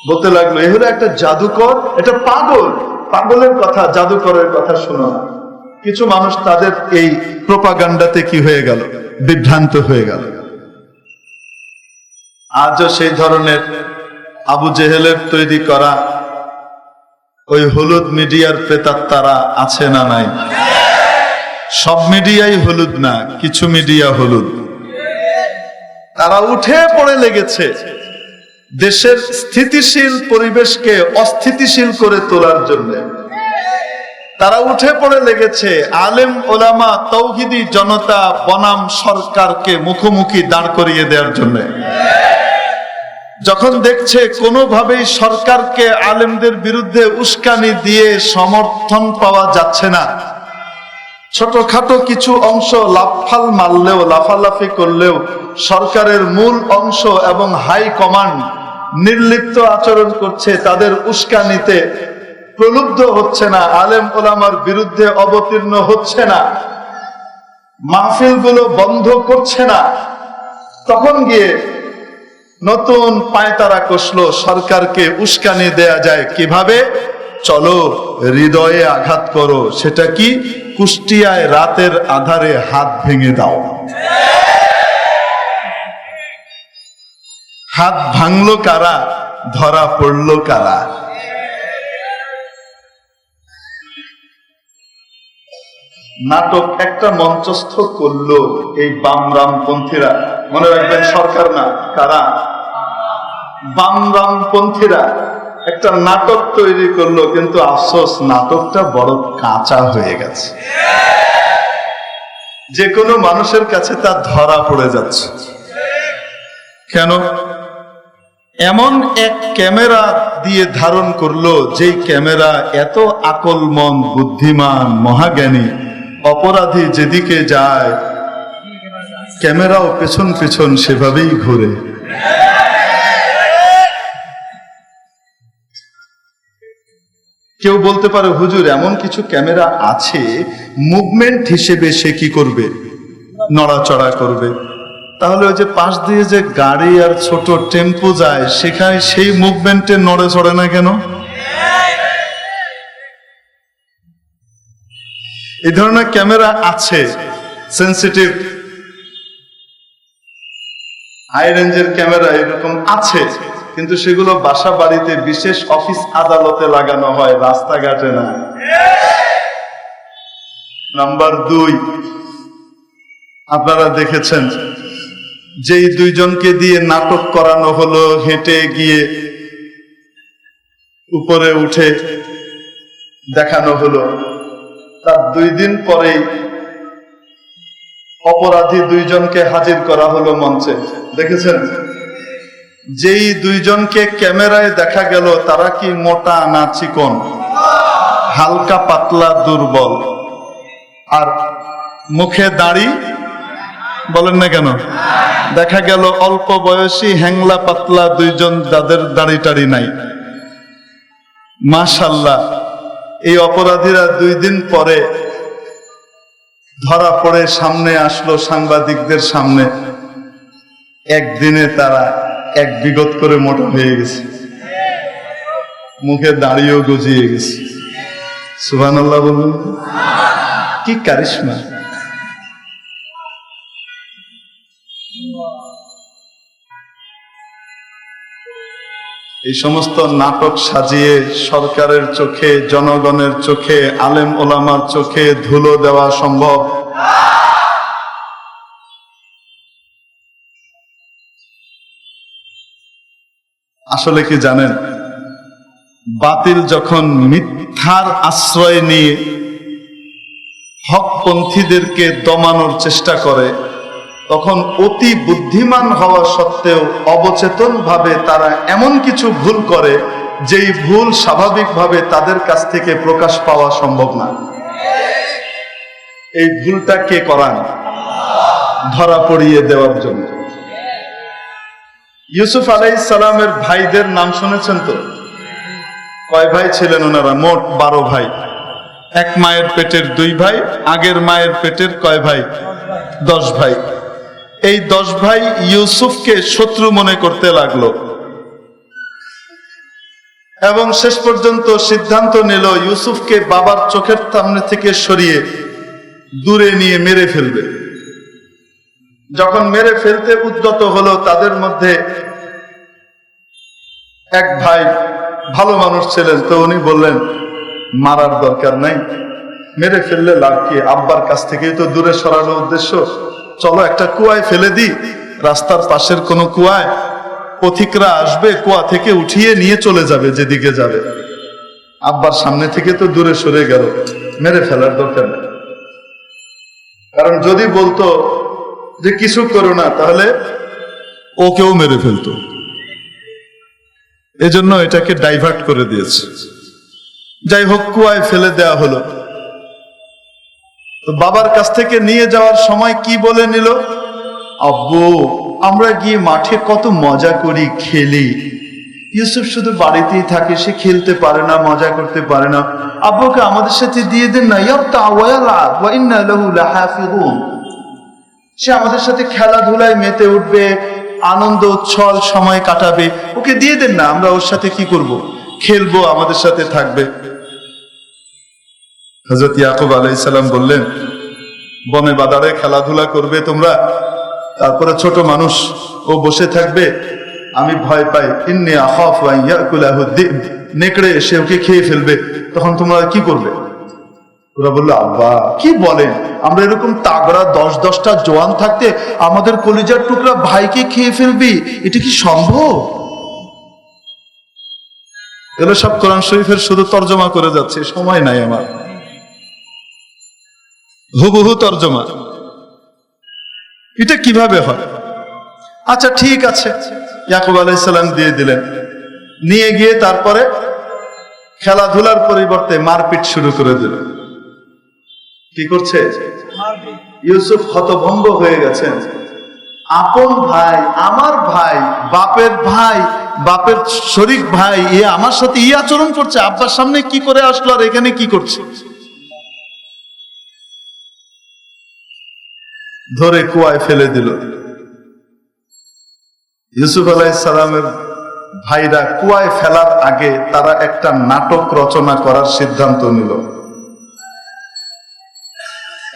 বলতে লাগলো এ হলো একটা জাদুকর, এটা পাগল, পাগলের কথা, জাদুকরের কথা শোনো না। কিছু মানুষ তাদের এই প্রোপাগান্ডাতে কি হয়ে গেল, বিভ্রান্ত হয়ে গেল। আজও সেই ধরনের আবু জেহেলের তৈরি করা ওই হলুদ মিডিয়ার প্রেতাত্মারা আছে না নাই? সব মিডিয়াই হলুদ না, কিছু মিডিয়া হলুদ। তারা উঠে পড়ে লেগেছে দেশের স্থিতিশীল পরিবেশকে অস্থিতিশীল করে তোলার জন্য। তারা উঠে পড়ে লেগেছে আলেম ওলামা তৌহিদি জনতা বনাম সরকারকে মুখোমুখি দাঁড় করিয়ে দেওয়ার জন্য। যখন দেখছে কোনোভাবেই সরকারকে আলেমদের বিরুদ্ধে উস্কানি দিয়ে সমর্থন পাওয়া যাচ্ছে না, ছোটখাটো কিছু অংশ লাফাল মারলেও, লাফালাফি করলেও সরকারের মূল অংশ এবং হাই কমান্ড নির্লিপ্ত আচরণ করছে, তাদের উস্কানিতে প্রলুব্ধ হচ্ছে না, আলেম ওলামার বিরুদ্ধে অবতীর্ণ হচ্ছে না, মাহফিলগুলো বন্ধ করছে না, তখন গিয়ে নতুন পায়তারা কষলো সরকারকে উস্কানি দেয়া যায় কিভাবে। চলো হৃদয়ে আঘাত করো, সেটা কি? কুষ্টিয়ায় রাতের আধারে হাত ভেঙে দাও। হাত ভাঙলো কারা, ধরা পড়লো কারা? নাটক একটা মঞ্চস্থ করলো এই বামরামপন্থীরা, মনে রাখবেন সরকার না, কারা? বামরামপন্থীরা একটা নাটক তৈরি করলো, কিন্তু আফসোস নাটকটা বড় কাঁচা হয়ে গেছে। যে কোনো মানুষের কাছে তা ধরা পড়ে যাচ্ছে। কেন? এমন এক ক্যামেরা দিয়ে ধারণ করলো, যেই ক্যামেরা এত আকলমন, বুদ্ধিমান, মহাজ্ঞানী, অপরাধী যেদিকে যায় ক্যামেরাও পেছন পেছন সেভাবেই ঘুরে। কেউ বলতে পারে হুজুর এমন কিছু ক্যামেরা আছে মুভমেন্ট হিসেবে সে কি করবে, নড়াচড়া করবে। তাহলে ওই যে পাশ দিয়ে যে গাড়ি আর ছোট টেম্পো যায় সেখানে সেই মুভমেন্টে নড়ে চড়ে না কেন? এই ধরনের ক্যামেরা আছে, সেন্সিটিভ হাই রেঞ্জের ক্যামেরা এরকম আছে, কিন্তু সেগুলো বাসা বাড়িতে বিশেষ অফিস আদালতে লাগানো হয়, রাস্তাঘাটে না। নাম্বার 2, আপনারা দেখেছেন যেই দুইজনকে দিয়ে নাটক করানো হলো, হেঁটে গিয়ে উপরে উঠে দেখানো হলো, তার 2 দিন পরেই অপরাধী দুইজনকে হাজির করা হলো মঞ্চে। দেখেছেন? যেই দুইজনকে ক্যামেরায় দেখা গেল তারা কি মোটা না চিকন, হালকা পাতলা দুর্বল, আর মুখে দাড়ি বলেন না কেন? দেখা গেল অল্প বয়সী হ্যাংলা পাতলা দুইজন, যাদের দাড়ি টাড়ি নাই। মাশাআল্লাহ, এই অপরাধীরা 2 দিন পরে ধরা পড়ে সামনে আসলো সাংবাদিকদের সামনে। একদিনে তারা 1 বিগত করে মোটা হয়ে গেছে, মুখে দাড়িও গজিয়ে গেছে। সুবহানাল্লাহ বলুন, কি কারিশমা! এই সমস্ত নাটক সাজিয়ে সরকারের চোখে, জনগণের চোখে, আলেম ওলামার চোখে ধুলো দেওয়া সম্ভব? আসলে কি জানেন, বাতিল যখন মিথ্যার আশ্রয় নিয়ে হকপন্থীদেরকে দমানোর চেষ্টা করে, তখন অতি বুদ্ধিমান হওয়া সত্ত্বেও অবচেতন ভাবে তারা এমন কিছু ভুল করে যেই ভুল স্বাভাবিকভাবে তাদের কাছ থেকে প্রকাশ পাওয়া সম্ভব না। এই ভুলটা কে করান? ধরা পড়িয়ে দেওয়ার জন্য। ইউসুফ আলাইহিস সালামের ভাইদের নাম শুনেছেন তো? কয় ভাই ছিলেন ওনারা? মোট 12 ভাই। 1 মায়ের পেটের 2 ভাই, আগের মায়ের পেটের কয় ভাই? 10 ভাই। এই 10 ভাই ইউসুফকে শত্রু মনে করতে লাগলো এবং শেষ পর্যন্ত সিদ্ধান্ত নিল ইউসুফকে বাবার চোখের সামনে থেকে সরিয়ে দূরে নিয়ে মেরে ফেলবে। যখন মেরে ফেলতে উদ্যত হলো, তাদের মধ্যে এক ভাই ভালো মানুষ ছিলেন, তো উনি বললেন মারার দরকার নাই, মেরে ফেললে লাভ কি, আব্বার কাছ থেকেই তো দূরে সরানোর উদ্দেশ্য, চলো একটা কুয়ায় ফেলে দিই, রাস্তার পাশের কোনো কুয়ায়, পথিকরা আসবে, কুয়া থেকে উঠিয়ে নিয়ে চলে যাবে যেদিকে যাবে। আব্বার সামনে থেকে তো দূরে সরে গেল, মেরে ফেলার দরকার নেই। কারণ যদি বলতো যে কিছু করো না, তাহলে ওকেও মেরে ফেলতো। এজন্য এটাকে ডাইভার্ট করে দিয়েছে। যাই হোক, কুয়ায় ফেলে দেওয়া হলো। তো বাবার কাছ থেকে নিয়ে যাওয়ার সময় কি বলে নিল? আব্বু, আমরা গিয়ে মাঠে কত মজা করি, খেলি। ইউসুফ শুধু বাড়িতেই থাকে, সে খেলতে পারে না, মজা করতে পারে না। আব্বুকে আমাদের সাথে দিয়ে দেন না, সে আমাদের সাথে খেলাধুলায় মেতে উঠবে, আনন্দ উচ্ছল সময় কাটাবে, ওকে দিয়ে দেন না, আমরা ওর সাথে কি করব, খেলবো, আমাদের সাথে থাকবে। হযরত ইয়াকুব আলাইহিস সালাম বললেন, বনে বাদারে খেলাধুলা করবে তোমরা, তারপরে ছোট মানুষ, ও বসে থাকবে, আমি ভয় পাই, ইন্নী আখাফু আন ইয়াকুলাহু যিব, নেকড়ে এসে ওকে খেয়ে ফেলবে, তখন তোমরা কি করবে? ওরা বলল, আব্বা কি বলেন, আমরা এরকম তাগড়া 10-10টা জওয়ান থাকতে আমাদের কলিজার টুকরা ভাইকে খেয়ে ফেলবি, এটা কি সম্ভব? এগুলো সব কোরআন শরীফের শুধু তর্জমা করে যাচ্ছে, সময় নাই আমার, হুবহু তর্জমা। এটা কিভাবে হয়? আচ্ছা ঠিক আছে, ইয়াকুব আলাইহিস সালাম দিয়ে দিলেন। নিয়ে গিয়ে তারপরে খেলাধুলার পরিবর্তে মারপিট শুরু করে দিল। কি করছে? ইউসুফ হতভম্ব হয়ে গেছেন। আপন ভাই, আমার ভাই, বাপের ভাই, বাপের শরীক ভাই আমার সাথে আচরণ করছে, আব্বার সামনে কি করে আসলো আর এখানে কি করছে? ধরে কুয়ায় ফেলে দিল। ইউসুফ আলাইহিস সালামের ভাইরা কুয়ায় ফেলার আগে তারা একটা নাটক রচনা করার সিদ্ধান্ত নিল।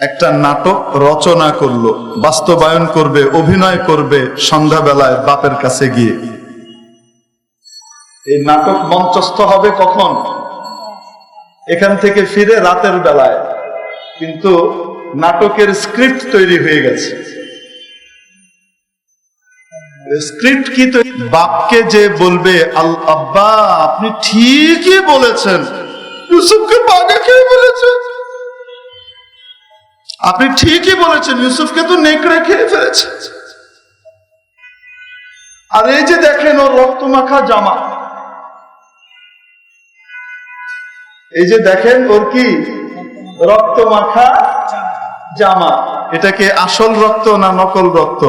একটা নাটক রচনা করলো, বাস্তবায়ন করবে, অভিনয় করবে সন্ধ্যাবেলায় বাপের কাছে গিয়ে। এই নাটক মঞ্চস্থ হবে কখন? এখান থেকে ফিরে রাতের বেলায়। কিন্তু নাটকের স্ক্রিপ্ট তৈরি হয়ে গেছে। স্ক্রিপ্ট কি? বাপকে যে বলবে, আব্বা আপনি ঠিকই বলেছেন, ইউসুফকে বাঘে খেয়ে ফেলেছে, আপনি ঠিকই বলেছেন, ইউসুফকে তো নেকড়ে খেয়ে ফেলেছে। আর এই যে দেখেন ওর রক্তমাখা জামা, এই যে দেখেন ওর কি রক্তমাখা জামা, এটাকে আসল রক্ত না নকল রক্ত?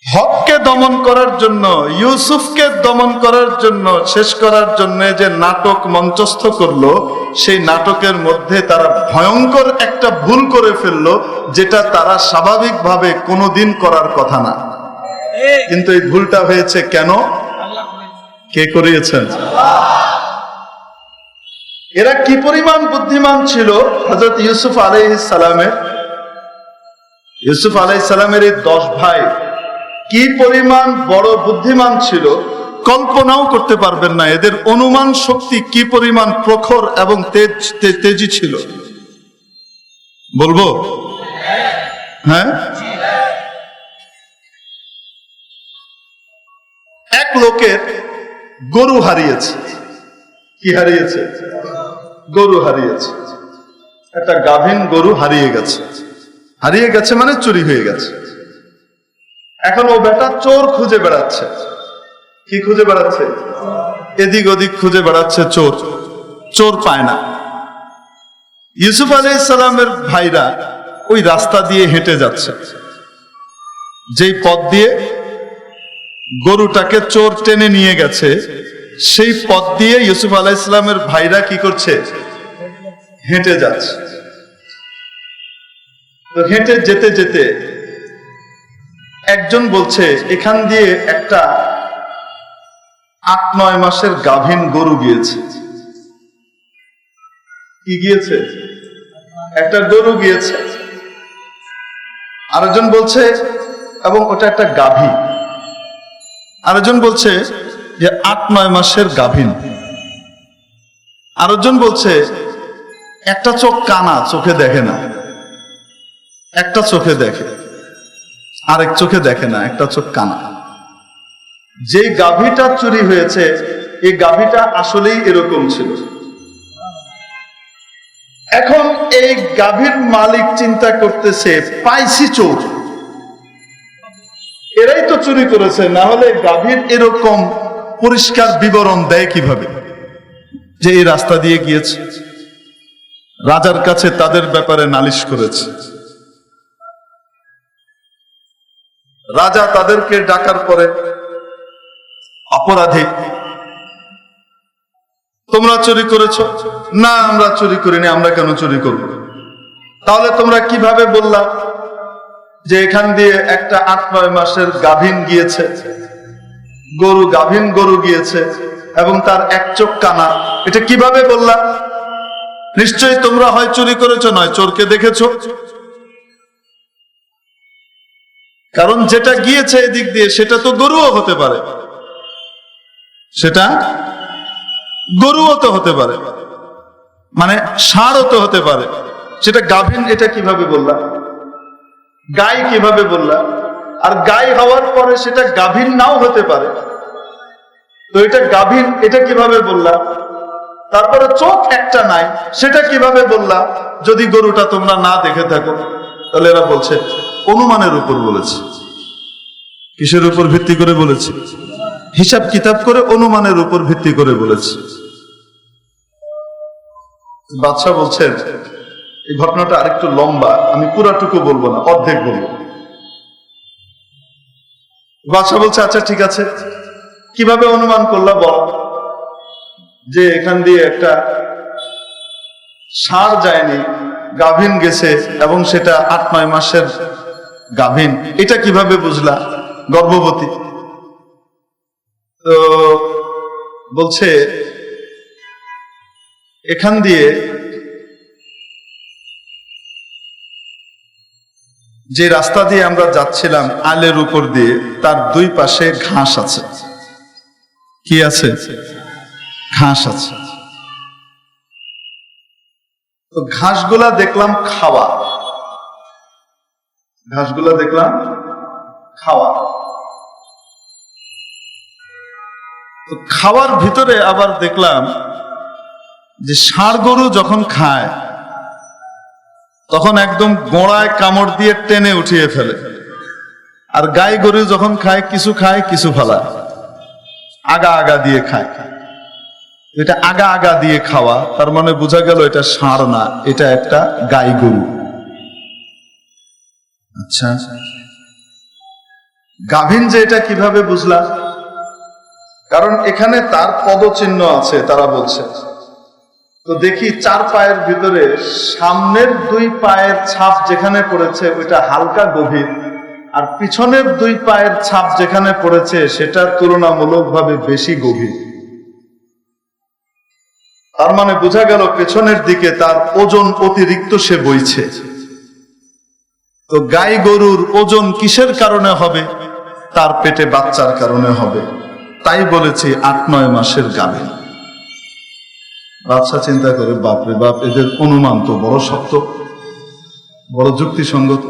হককে দমন করার জন্য, ইউসুফকে দমন করার জন্য, শেষ করার জন্য যে নাটক মঞ্চস্থ করলো, সেই নাটকের মধ্যে তারা ভয়ঙ্কর একটা ভুল করে ফেললো, যেটা তারা স্বাভাবিকভাবে কোনোদিন করার কথা না। কিন্তু এই ভুলটা হয়েছে কেন? কে করিয়েছেন? এরা কি পরিমাণ বুদ্ধিমান ছিল হযরত ইউসুফ আলাইহিস সালামের। ইউসুফ আলাইহিস সালামের এই 10 ভাই কি পরিমাণ বড় বুদ্ধিমান ছিল কল্পনাও করতে পারবেন না। এদের অনুমান শক্তি কি পরিমাণ প্রখর এবং তেজি ছিল, বলবো? হ্যাঁ, এক লোকের গরু হারিয়েছে। কি হারিয়েছে? গরু হারিয়েছে। একটা গাভীন গরু হারিয়ে গেছে। হারিয়ে গেছে মানে চুরি হয়ে গেছে। এখন ও বেটা চোর খুঁজে বেড়াচ্ছে। কি খুঁজে বেড়াচ্ছে? এদিক ওদিক খুঁজে বেড়াচ্ছে চোর, চোর পায় না। ইউসুফ আলাইহিস সালামের ভাইরা ওই রাস্তা দিয়ে হেঁটে যাচ্ছে, যেই পথ দিয়ে গরুটাকে চোর টেনে নিয়ে গেছে, সেই পথ দিয়ে ইউসুফ আলাইহিস সালামের ভাইরা কি করছে? হেঁটে যাচ্ছে। তো হেঁটে যেতে যেতে একজন বলছে, এখান দিয়ে একটা 8-9 মাসের গাভীন গরু গিয়েছে। কি গিয়েছে? একটা গরু গিয়েছে। আরেকজন বলছে, এবং ওটা একটা গাভী। আরেকজন বলছে যে 8-9 মাসের গাভীন। আরেকজন বলছে একটা চোখ কানা, চোখে দেখে না, একটা চোখে দেখে, আরেক চোখে দেখে না, একটা চোখ কানা। যে গাভীটা চুরি হয়েছে, এই গাভীটা আসলেই এরকম ছিল। এখন এই গাভীর মালিক চিন্তা করতেছে, পাইছি চোর, এরাই তো চুরি করেছে, না হলে গাভীর এরকম পরিষ্কার বিবরণ দেয় কিভাবে যে এই রাস্তা দিয়ে গিয়েছে। রাজার কাছে তাদের ব্যাপারে নালিশ করেছে। রাজা তাদেরকে ডাকার পরে, অপরাধী, তোমরা চুরি করেছো? না, আমরা চুরি করিনি। আমরা কেন চুরি করব? তাহলে তোমরা কিভাবে বললা যে এখান দিয়ে একটা 8-9 মাসের গাভীন গিয়েছে, গরু, গাভীন গরু গিয়েছে এবং তার এক চোখ কানা? এটা কিভাবে বললা? নিশ্চয়ই তোমরা হয় চুরি করেছো, নয় চোরকে দেখেছো। কারণ যেটা গিয়েছে এদিক দিয়ে সেটা তো গরুও হতে পারে, সেটা গরুও তো হতে পারে, মানে ষাঁড়ও তো হতে পারে। সেটা গাভীন, এটা কিভাবে বললা? গাই কিভাবে বললা? আর গাই হওয়ার পরে সেটা গাভীন নাও হতে পারে, তো এটা গাভীন, এটা কিভাবে বললা? তারপরে চোখ একটা নাই, সেটা কিভাবে বললা যদি গরুটা তোমরা না দেখে থাকো? তাহলে এরা বলছে অনুমানের উপর বলেছে। কিসের উপর ভিত্তি করে বলেছে? হিসাব কিতাব করে, অনুমানের উপর ভিত্তি করে বলেছে। বাদশা বলছেন, এই ঘটনাটা আরেকটু লম্বা, আমি পুরাটুকু বলবো না, অর্ধেক বলবো। বাদশাহ বলছে আচ্ছা ঠিক আছে, কিভাবে অনুমান করলা বল, যে এখান দিয়ে একটা ষাঁড় যায়নি, গাভীন গেছে এবং সেটা 8-9 মাসের গাভীন, এটা কিভাবে বুঝলা, গর্ভবতী? তো বলছে এখান দিয়ে যে রাস্তা দিয়ে আমরা যাচ্ছিলাম আলের উপর দিয়ে, তার 2 পাশে ঘাস আছে। কি আছে? ঘাস আছে। তো ঘাসগুলা দেখলাম খাওয়া, ঘাসগুলা দেখলাম খাওয়া। তো খাওয়ার ভিতরে আবার দেখলাম যে ষাঁড় গরু যখন খায় তখন একদম গোড়ায় কামড় দিয়ে টেনে উঠিয়ে ফেলে, আর গাই গরু যখন খায় কিছু ফালায়, আগা আগা দিয়ে খায়। এটা আগা আগা দিয়ে খাওয়া, তার মানে বোঝা গেল এটা ষাঁড় না, এটা একটা গাই গরু। আচ্ছা, গাভীন যে এটা কিভাবে বুঝলা? কারণ এখানে তার পদচিহ্ন আছে, তারা বলছে। তো দেখি 4 পায়ের ভিতরে সামনের 2 পায়ের ছাপ যেখানে পড়েছে ওইটা হালকা গভীর, আর পিছনের 2 পায়ের ছাপ যেখানে পড়েছে সেটা তুলনামূলকভাবে বেশি গভীর। তার মানে বোঝা গেল পেছনের দিকে তার ওজন অতিরিক্ত সে বইছে। তো গাই গরুর ওজন কিসের কারণে হবে? তার পেটে বাচ্চার কারণে হবে, তাই বলেছি 8-9 মাসের গাভীন। বাদশা চিন্তা করে, বাপরে বাপ, এদের অনুমান তো বড় শক্ত, বড় যুক্তিসঙ্গত।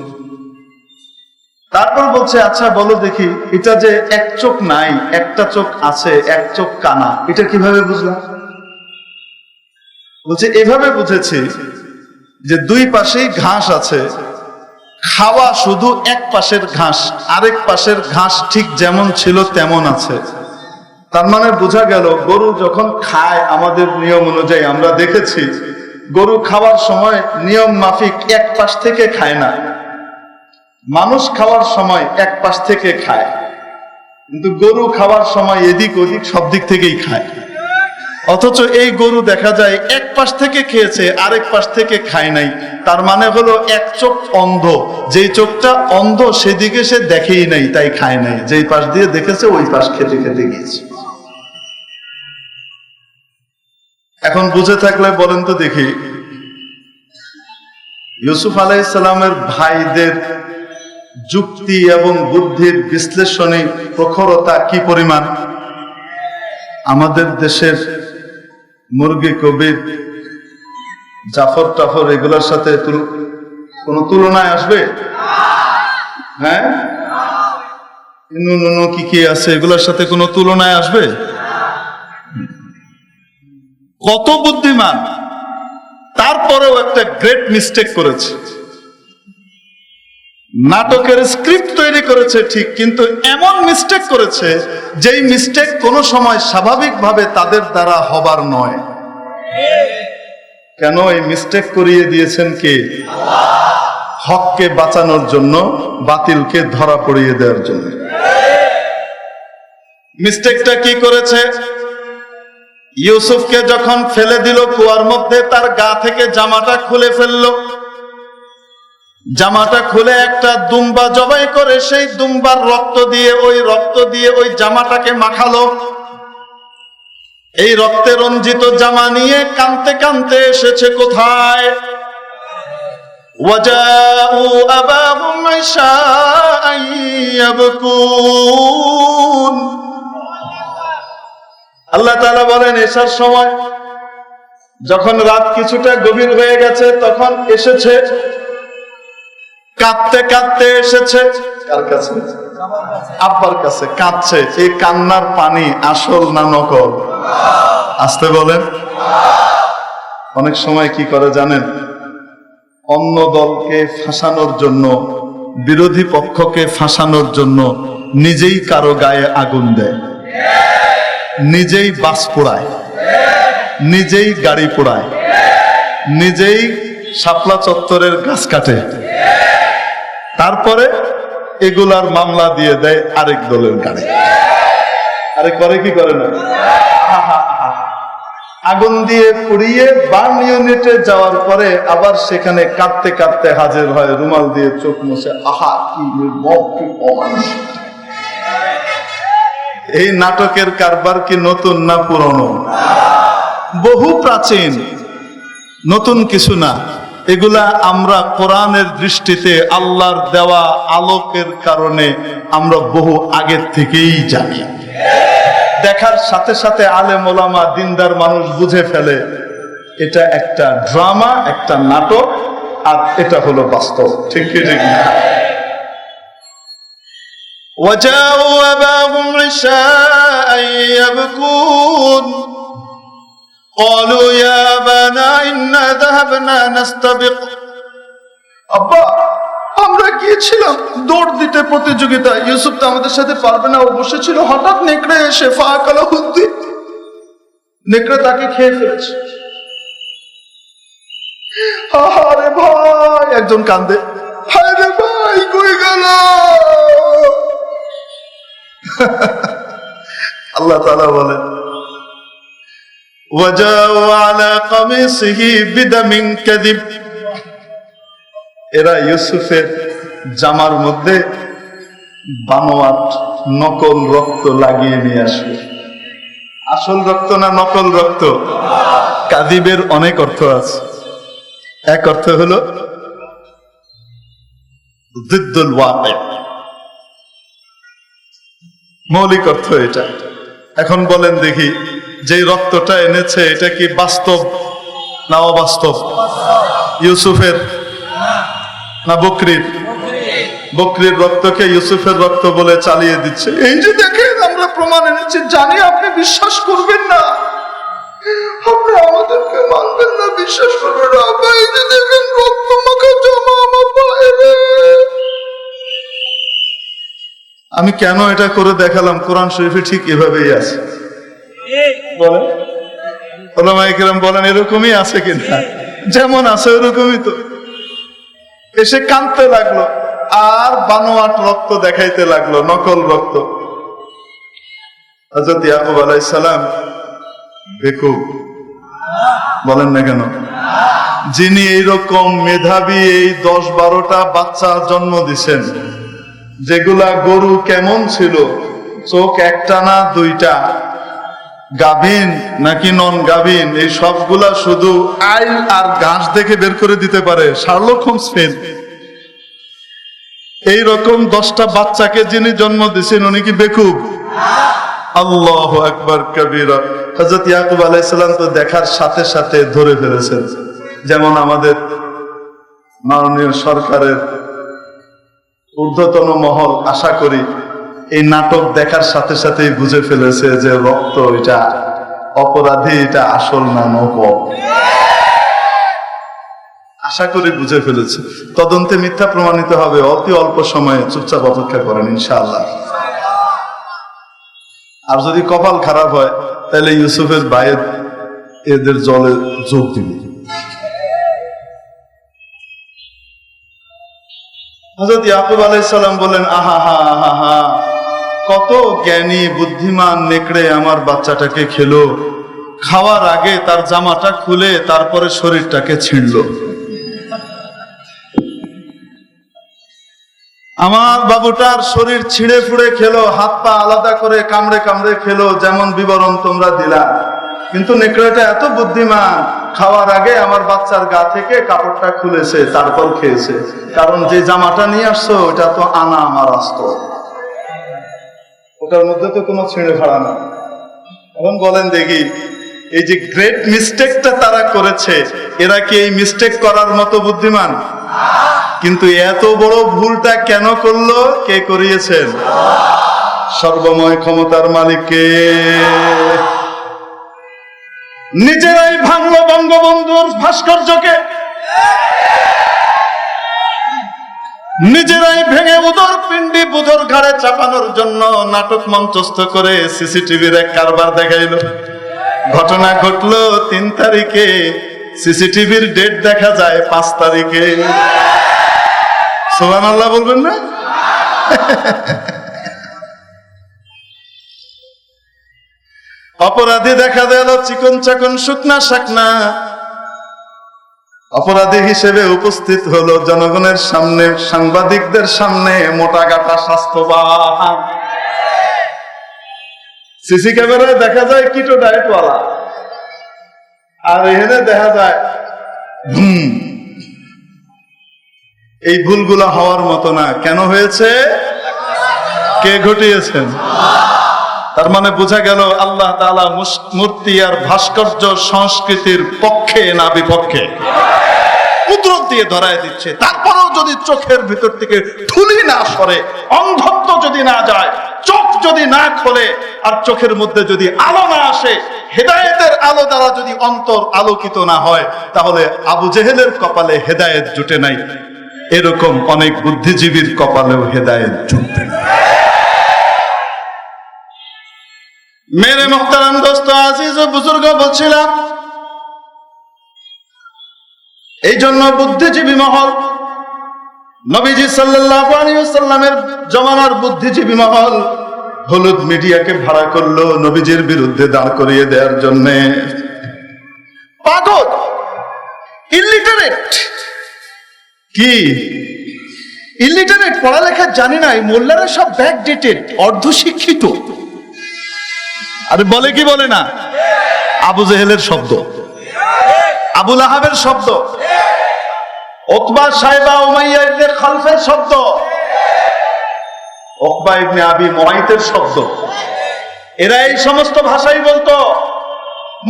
তারপর বলছে আচ্ছা বলো দেখি, এটা যে এক চোখ নাই, একটা চোখ আছে, এক চোখ কানা, এটা কিভাবে বুঝলাম? বলছে এভাবে বুঝেছি যে 2 পাশেই ঘাস আছে, খাওয়া শুধু এক পাশের ঘাস, আরেক পাশের ঘাস ঠিক যেমন ছিল তেমন আছে। তার মানে বোঝা গেল গরু যখন খায় আমাদের নিয়ম অনুযায়ী, আমরা দেখেছি গরু খাওয়ার সময় নিয়ম মাফিক এক পাশ থেকে খায় না, মানুষ খাওয়ার সময় এক পাশ থেকে খায়, কিন্তু গরু খাওয়ার সময় এদিক ওদিক সব দিক থেকেই খায়। অথচ এই গরু দেখা যায় এক পাশ থেকে খেয়েছে, আরেক পাশ থেকে খায় নাই। তার মানে হলো এক চোখ অন্ধ, যেই চোখটা অন্ধ সেদিকে সে দেখেই নাই, তাই খায় নাই, যেই পাশ দিয়ে দেখেছে ওই পাশ খেতে খেতে গিয়েছে। এখন বুঝে থাকলে বলেন তো দেখি, ইউসুফ আলাইহিস সালামের ভাইদের যুক্তি এবং বুদ্ধির বিশ্লেষণী প্রখরতা কি পরিমাণ? আমাদের দেশের মুরগি কবির, জাফর টাফর এগুলোর সাথে কোনো তুলনায় আসবে? হ্যাঁ, নুনু কি কি আছে এগুলোর সাথে কোনো তুলনায় আসবে? কত বুদ্ধিমান, তারপরেও একটা গ্রেট মিস্টেক করেছে। নাটকের স্ক্রিপ্ট তৈরি করেছে ঠিক, কিন্তু এমন মিস্টেক করেছে যেই মিস্টেক কোনো সময় স্বাভাবিকভাবে তাদের দ্বারা হবার নয়। কেন এই মিস্টেক করিয়ে দিয়েছেন কে? হককে বাঁচানোর জন্য, বাতিলকে ধরা পড়িয়ে দেওয়ার জন্য। মিস্টেকটা কি করেছে? ইউসুফকে যখন ফেলে দিল কুয়ার মধ্যে, তার গা থেকে জামাটা খুলে ফেললো, জামাটা খুলে একটা দুম্বা জবাই করে সেই দুম্বার রক্ত দিয়ে ওই জামাটাকে মাখালো। এই রক্তে রঞ্জিত জামা নিয়ে কাঁদতে কাঁদতে এসেছে কোথায়? ওয়াজাউ আবাহুম ইশাআন ইয়াবকুন। আল্লাহ তাআলা বলেন এসার সময় যখন রাত কিছুটা গভীর হয়ে গেছে তখন এসেছে, কাঁদতে কাঁদতে এসেছে। কার কাছে? আব্বার কাছে কাঁদছে। এই কান্নার পানি আসল না নকল? আসতে বলেন। অনেক সময় কি করে জানেন? অন্য দলকে ফাঁসানোর জন্য, বিরোধী পক্ষকে ফাঁসানোর জন্য নিজেই কারো গায়ে আগুন দেয়, নিজেই বাস পোড়ায়, নিজেই গাড়ি পোড়ায়, নিজেই শাপলা চত্বরের গাছ কাটে। তারপরে এগুলার মামলা দিয়ে দেয় আরেক দলের গাড়ি। আরে করে কি করে না? আগুন দিয়ে পুড়িয়ে বার্ন ইউনিটে যাওয়ার পরে আবার সেখানে কাঁদতে কাঁদতে হাজির হয়, রুমাল দিয়ে চোখ মুছে। আহা, কি নির্মম, কি অমানুষ! এই নাটকের কারবার কি নতুন না পুরনো? বহু প্রাচীন, নতুন কিছু না। এগুলা আমরা কোরআনের দৃষ্টিতে আল্লাহর দেওয়া আলোকের কারণে আমরা বহু আগের থেকেই জানি। দেখার সাথে সাথে আলেম ওলামা দিনদার মানুষ বুঝে ফেলে এটা একটা ড্রামা, একটা নাটক, আর এটা হলো বাস্তব। ঠিক কি ঠিক না? وجاءوا أباهم عشاء يبكون قالوا يا أبانا إنا ذهبنا نستبق। আব্বা, আমরা গিয়েছিলাম দৌড় দিতে প্রতিযোগিতা, ইউসুফ তো আমাদের সাথে পারবে না, ও বসেছিল, হঠাৎ নেকড়ে এসে ফাআকালা হুদ্দি, নেকড়ে তাকে খেয়ে ফেলেছে। আরে ভাই, একজন কান্দে, হায় রে ভাই, কই গেল? আল্লাহ তাআলা বলেন ওয়াজাউ আলা কামিসিহি বিদামিন কাযিব। এরা ইউসুফের জামার মধ্যে বানোয়াট নকল রক্ত লাগিয়ে নিয়ে আসবে। আসল রক্ত না নকল রক্ত? কাযিবের অনেক অর্থ আছে। এক অর্থ হলো জিদ্দুল ওয়াকি, মৌলিক অর্থ এটা। এখন বলেন দেখি, যে রক্তটা এনেছে এটা কি বাস্তব না অবাস্তব? ইউসুফের না বকরির? বকরির রক্তকে ইউসুফের রক্ত বলে চালিয়ে দিচ্ছে। এই যে দেখেন, আমরা প্রমাণ এনেছি, জানি আপনি বিশ্বাস করবেন না, আপনি আমাদেরকে মানবেন না, বিশ্বাস করবেন না। এই যে দেখেন, রক্ত মাখা জামা আমার পায়ে। আমি কেন এটা করে দেখালাম? কোরআন শরীফে ঠিক এভাবেই আছে। বলেন, ওলামায়ে কেরাম বলেন এরকমই আছে কিনা? যেমন আছে ওরকমই তো। এসে কাঁদতে লাগলো আর বানোয়াট রক্ত দেখাইতে লাগলো, নকল রক্ত। হযরত ইয়াকুব আলাইহিস সালাম বেকুব, বলেন না কেন? যিনি এইরকম মেধাবী এই 10-12টা বাচ্চা জন্ম দিছেন, যেগুলা গরু কেমন ছিল, চোখ একটা না দুইটা, গাভীন নাকি নন গাভীন, এই সবগুলা শুধু আইল আর ঘাস দেখে বের করে দিতে পারে শার্লক হোমস ফেল। এইরকম 10টা বাচ্চাকে যিনি জন্ম দিয়েছেন, উনি কি বেকুব? আল্লাহু আকবার কবীরা। হযরত ইয়াকুব আলাইহিস সালাম তো দেখার সাথে সাথে ধরে ফেলেছেন। যেমন আমাদের মাননীয় সরকারের ঊর্ধ্বতন মহল, আশা করি এই নাটক দেখার সাথে সাথেই বুঝে ফেলেছে যে রক্ত এটা অপরাধী, এটা আসল না নকল। আশা করি বুঝে ফেলেছে। তদন্তে মিথ্যা প্রমাণিত হবে অতি অল্প সময়ে। চুপচাপ অপেক্ষা করেন ইনশাআল্লাহ। আর যদি কপাল খারাপ হয় তাহলে ইউসুফের ভাই এদের জলে যোগ দিবে। হযরত ইয়াকুব আলাইহিস সালাম বলেন, আহা হা আহা হা, কত জ্ঞানী বুদ্ধিমান নেকড়ে আমার বাচ্চাটাকে খেলো। খাওয়ার আগে তার জামাটা খুলে তারপরে শরীরটাকে ছিঁড়লো। আমার বাবুটার শরীর ছিঁড়ে ফুড়ে খেলো, হাত পা আলাদা করে কামড়ে কামড়ে খেলো, যেমন বিবরণ তোমরা দিলা। কিন্তু নেকড়েটা এত বুদ্ধিমান, খাওয়ার আগে আমার বাচ্চার গা থেকে কাপড়টা খুলেছে, তারপর খেয়েছে। কারণ যে জামাটা নিয়ে আসছো ওটা তো আনা আমার আস্ত, ওটার মধ্যে তো কোনো ছিঁড়ে ফাড়া না। এখন বলেন দেখি, এই যে গ্রেট মিস্টেকটা তারা করেছে, এরা কি এই মিস্টেক করার মতো বুদ্ধিমান? কিন্তু এত বড় ভুলটা কেন করলো? কে করিয়েছেন? সর্বময় ক্ষমতার মালিককে। নিজেরাই ভাঙলো বঙ্গবন্ধুর ভাস্কর্যকে, নিজেরাই ভেঙে উদর পিণ্ডি বুধর ঘাড়ে চাপানোর জন্য নাটক মঞ্চস্থ করে সিসিটিভির এক কারবার দেখাইলো। ঘটনা ঘটলো 3 তারিখে, সিসিটিভির ডেট দেখা যায় 5 তারিখে। সুবহানাল্লাহ বলবেন না? অপরাধী দেখা গেল চিকন চাকন শুকনা শাকনা, অপরাধী হিসেবে উপস্থিত হলো জনগণের সামনে, সাংবাদিকদের সামনে, মোটা গাটা স্বাস্থ্যবান। সিসি ক্যামেরায় দেখা যায় কিটো ডায়েটওয়ালা, আর এখানে দেখা যায় এই ভুলগুলো হওয়ার মতো না। কেন হয়েছে? কে ঘটিয়েছেন? তার মানে বোঝা গেল আল্লাহ তাআলা মূর্তি আর ভাস্কর্য সংস্কৃতির পক্ষে না বিপক্ষে? কুদরত দিয়ে ধরায় দিচ্ছে। তারপরেও যদি চোখের ভিতর থেকে ধুলি না সরে, অন্ধত্ব যদি না যায়, চোখ যদি না খোলে, আর চোখের মধ্যে যদি আলো না আসে, হেদায়েতের আলো দ্বারা যদি অন্তর আলোকিত না হয়, তাহলে আবু জেহেলের কপালে হেদায়েত জুটে নাই, এরকম অনেক বুদ্ধিজীবীর কপালেও হেদায়েত জুটবে না। মেরে মুহতারাম দোস্ত, আজিজ ও বুজুর্গ, বলছিলাম এই জন্য বুদ্ধিজীবী মহল, নবীজি সাল্লাল্লাহু আলাইহি ওয়াসাল্লামের জমানার বুদ্ধিজীবী মহল হলুদ মিডিয়াকে ভাড়া করলো নবীজির বিরুদ্ধে দাঁড় করিয়ে দেওয়ার জন্য। পাগল, ইলিটারেট, কি ইলিটারেট, পড়ালেখা জানি না, এই মোল্লারা সব ব্যাকডেটেড, অর্ধশিক্ষিত। আরে বলে কি বলে না? আবু জেহেলের শব্দ, আবু লাহাবের শব্দ, উতবা সাইবা উমাইয়া ইবনে খালফের শব্দ, উকবা ইবনে আবি মুআইতের শব্দ। এরা এই সমস্ত ভাষাই বলতো।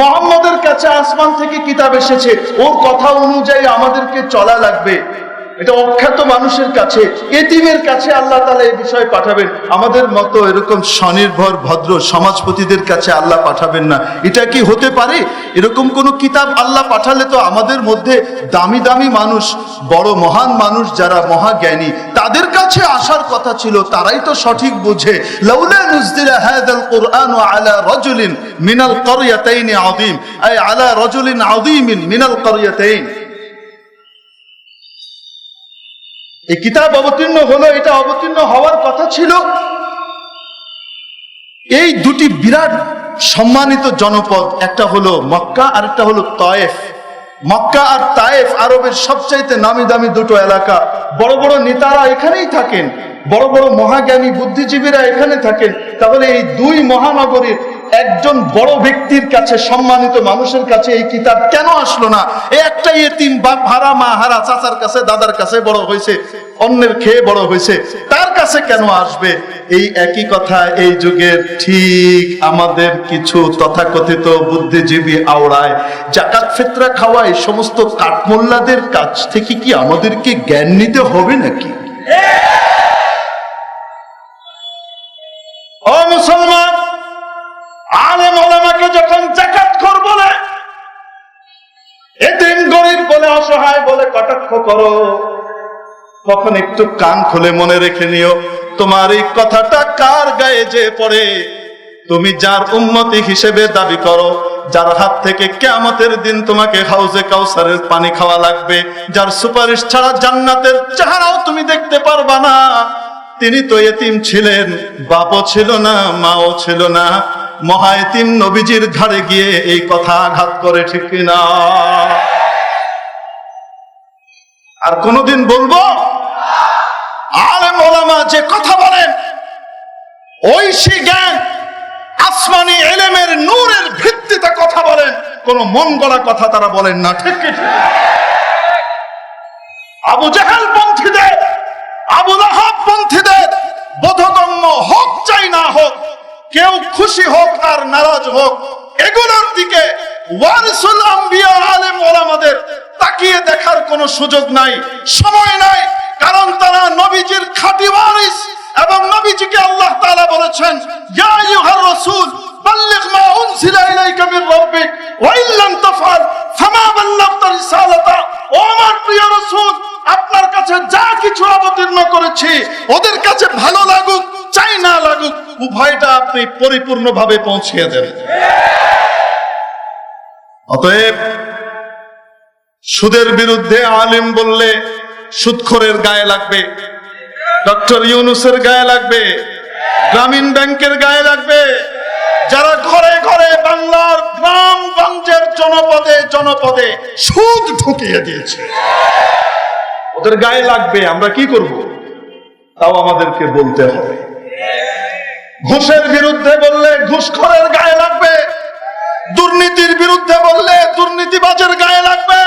মুহাম্মদের কাছে আসমান থেকে কিতাব এসেছে, ওর কথা অনুযায়ী আমাদেরকে চলা লাগবে। এটা অখ্যাত মানুষের কাছে, এতিমের কাছে আল্লাহ তাআলা এই বিষয় পাঠাবেন। আমাদের মতো এরকম স্বনির্ভর ভদ্র সমাজপতিদের কাছে আল্লাহ পাঠাবেন না। এটা কি হতে পারে? এরকম কোন কিতাব আল্লাহ পাঠালে তো আমাদের মধ্যে দামি দামি মানুষ, বড় মহান মানুষ যারা মহাজ্ঞানী, তাদের কাছে আসার কথা ছিল, তারাই তো সঠিক বুঝে। লাউলা নুযিলা হাযাল কুরআনু আলা রাজুলিন মিনাল ক্বরয়াতাইনি আযীম, আই আলা রাজুলিন আযীমিন মিনাল ক্বরয়াতাইন। এই কিতাব অবতীর্ণ হলো, এটা অবতীর্ণ হওয়ার কথা ছিল এই দুটি বিরাট সম্মানিত জনপদ, একটা হলো মক্কা আর একটা হলো তায়েফ। মক্কা আর তায়েফ আরবের সবচাইতে নামি দামি দুটো এলাকা। বড় বড় নেতারা এখানেই থাকেন, বড় বড় মহাজ্ঞানী বুদ্ধিজীবীরা এখানে থাকেন। তাহলে এই দুই মহানগরীর একজন বড় ব্যক্তির কাছে, সম্মানিত মানুষের কাছে এই কিতাব কেন আসলো না? এই একটা ইতিম, বাপ হারা, মা হারা, চাচার কাছে দাদার কাছে বড় হয়েছে, অন্যের খেয়ে বড় হয়েছে, তার কাছে কেন আসবে? এই একই কথা এই যুগের ঠিক আমাদের কিছু তথাকথিত বুদ্ধিজীবী আওড়ায়, জাকাত ফিতরা খাওয়ায় সমস্ত কাঠমোল্লাদের কাছ থেকে কি আমাদেরকে জ্ঞান নিতে হবে নাকি? ও মুসলমান, আলেম ওলামাকে যখন জাকাতখোর বলে, এতিম গরিব বলে, অসহায় বলে কটাক্ষ করো, তখন একটু কান খুলে মনে রেখে নিও, তোমার এই কথাটা কার গায়ে যে পড়ে? তুমি যার উম্মতি হিসেবে দাবি করো, যার হাত থেকে কিয়ামতের দিন তোমাকে হাউজে কাউসারের পানি খাওয়া লাগবে, যার সুপারিশ ছাড়া জান্নাতের চেহারাও তুমি দেখতে পারবা না, তিনি তো এতিম ছিলেন, বাপও ছিল না, মাও ছিল না। মহা এতিম নবীজির ঘাড়ে গিয়ে এই কথা আঘাত করে, ঠিক কিনা? আর কোনদিন বলবো? আলেম ওলামা যে কথা বলেন, ঐশী জ্ঞান, আসমানি ইলমের নূরের ভিত্তিতে কথা বলেন, কোন মন গড়া কথা তারা বলেন না, ঠিক কি? আবু জাহেল পন্থীদের, আবু লাহাব পন্থীদের বোধগম্য হোক চাই না হোক, কেউ খুশি হোক আর নারাজ হোক, এগুলোর দিকে ওয়ারিসুল আম্বিয়া আলেম ওলামাদের তাকিয়ে দেখার কোনো সুযোগ নাই, সময় নাই। কারণ তারা নবীজির খাঁটি ওয়ারিস, এবং নবীজিকে আল্লাহ তাআলা বলেছেন, ইয়া আইয়ুহার রাসূল বাল্লিগ মা উনজিলা ইলাইকা মির রাব্বিক ওয়া ইল্লাম তাফআল ফামা বাল্লাগতা রিসালাতা। ও আমার প্রিয় রাসূল, আপনার কাছে যা কিছু অবতীর্ণ করেছি, ওদের কাছে ভালো লাগুক চাই না লাগুক, উভয়টা আপনি পরিপূর্ণভাবে পৌঁছিয়ে দেন। অতএব সুদের বিরুদ্ধে আলেম বললে সুদখোরের গায়ে লাগবে, ডক্টর ইউনূসের গায়ে লাগবে, গ্রামীণ ব্যাংকের গায়ে লাগবে, যারা ঘরে ঘরে বাংলার গ্রামগঞ্জের জনপদে জনপদে সুদ ঢুকিয়ে দিয়েছে, ওদের গায়ে লাগবে। আমরা কি করব? তাও আমাদেরকে বলতে হবে। ঘুষের বিরুদ্ধে বললে ঘুষখোরের গায়ে লাগবে, দুর্নীতির বিরুদ্ধে বললে দুর্নীতিবাজের গায়ে লাগবে।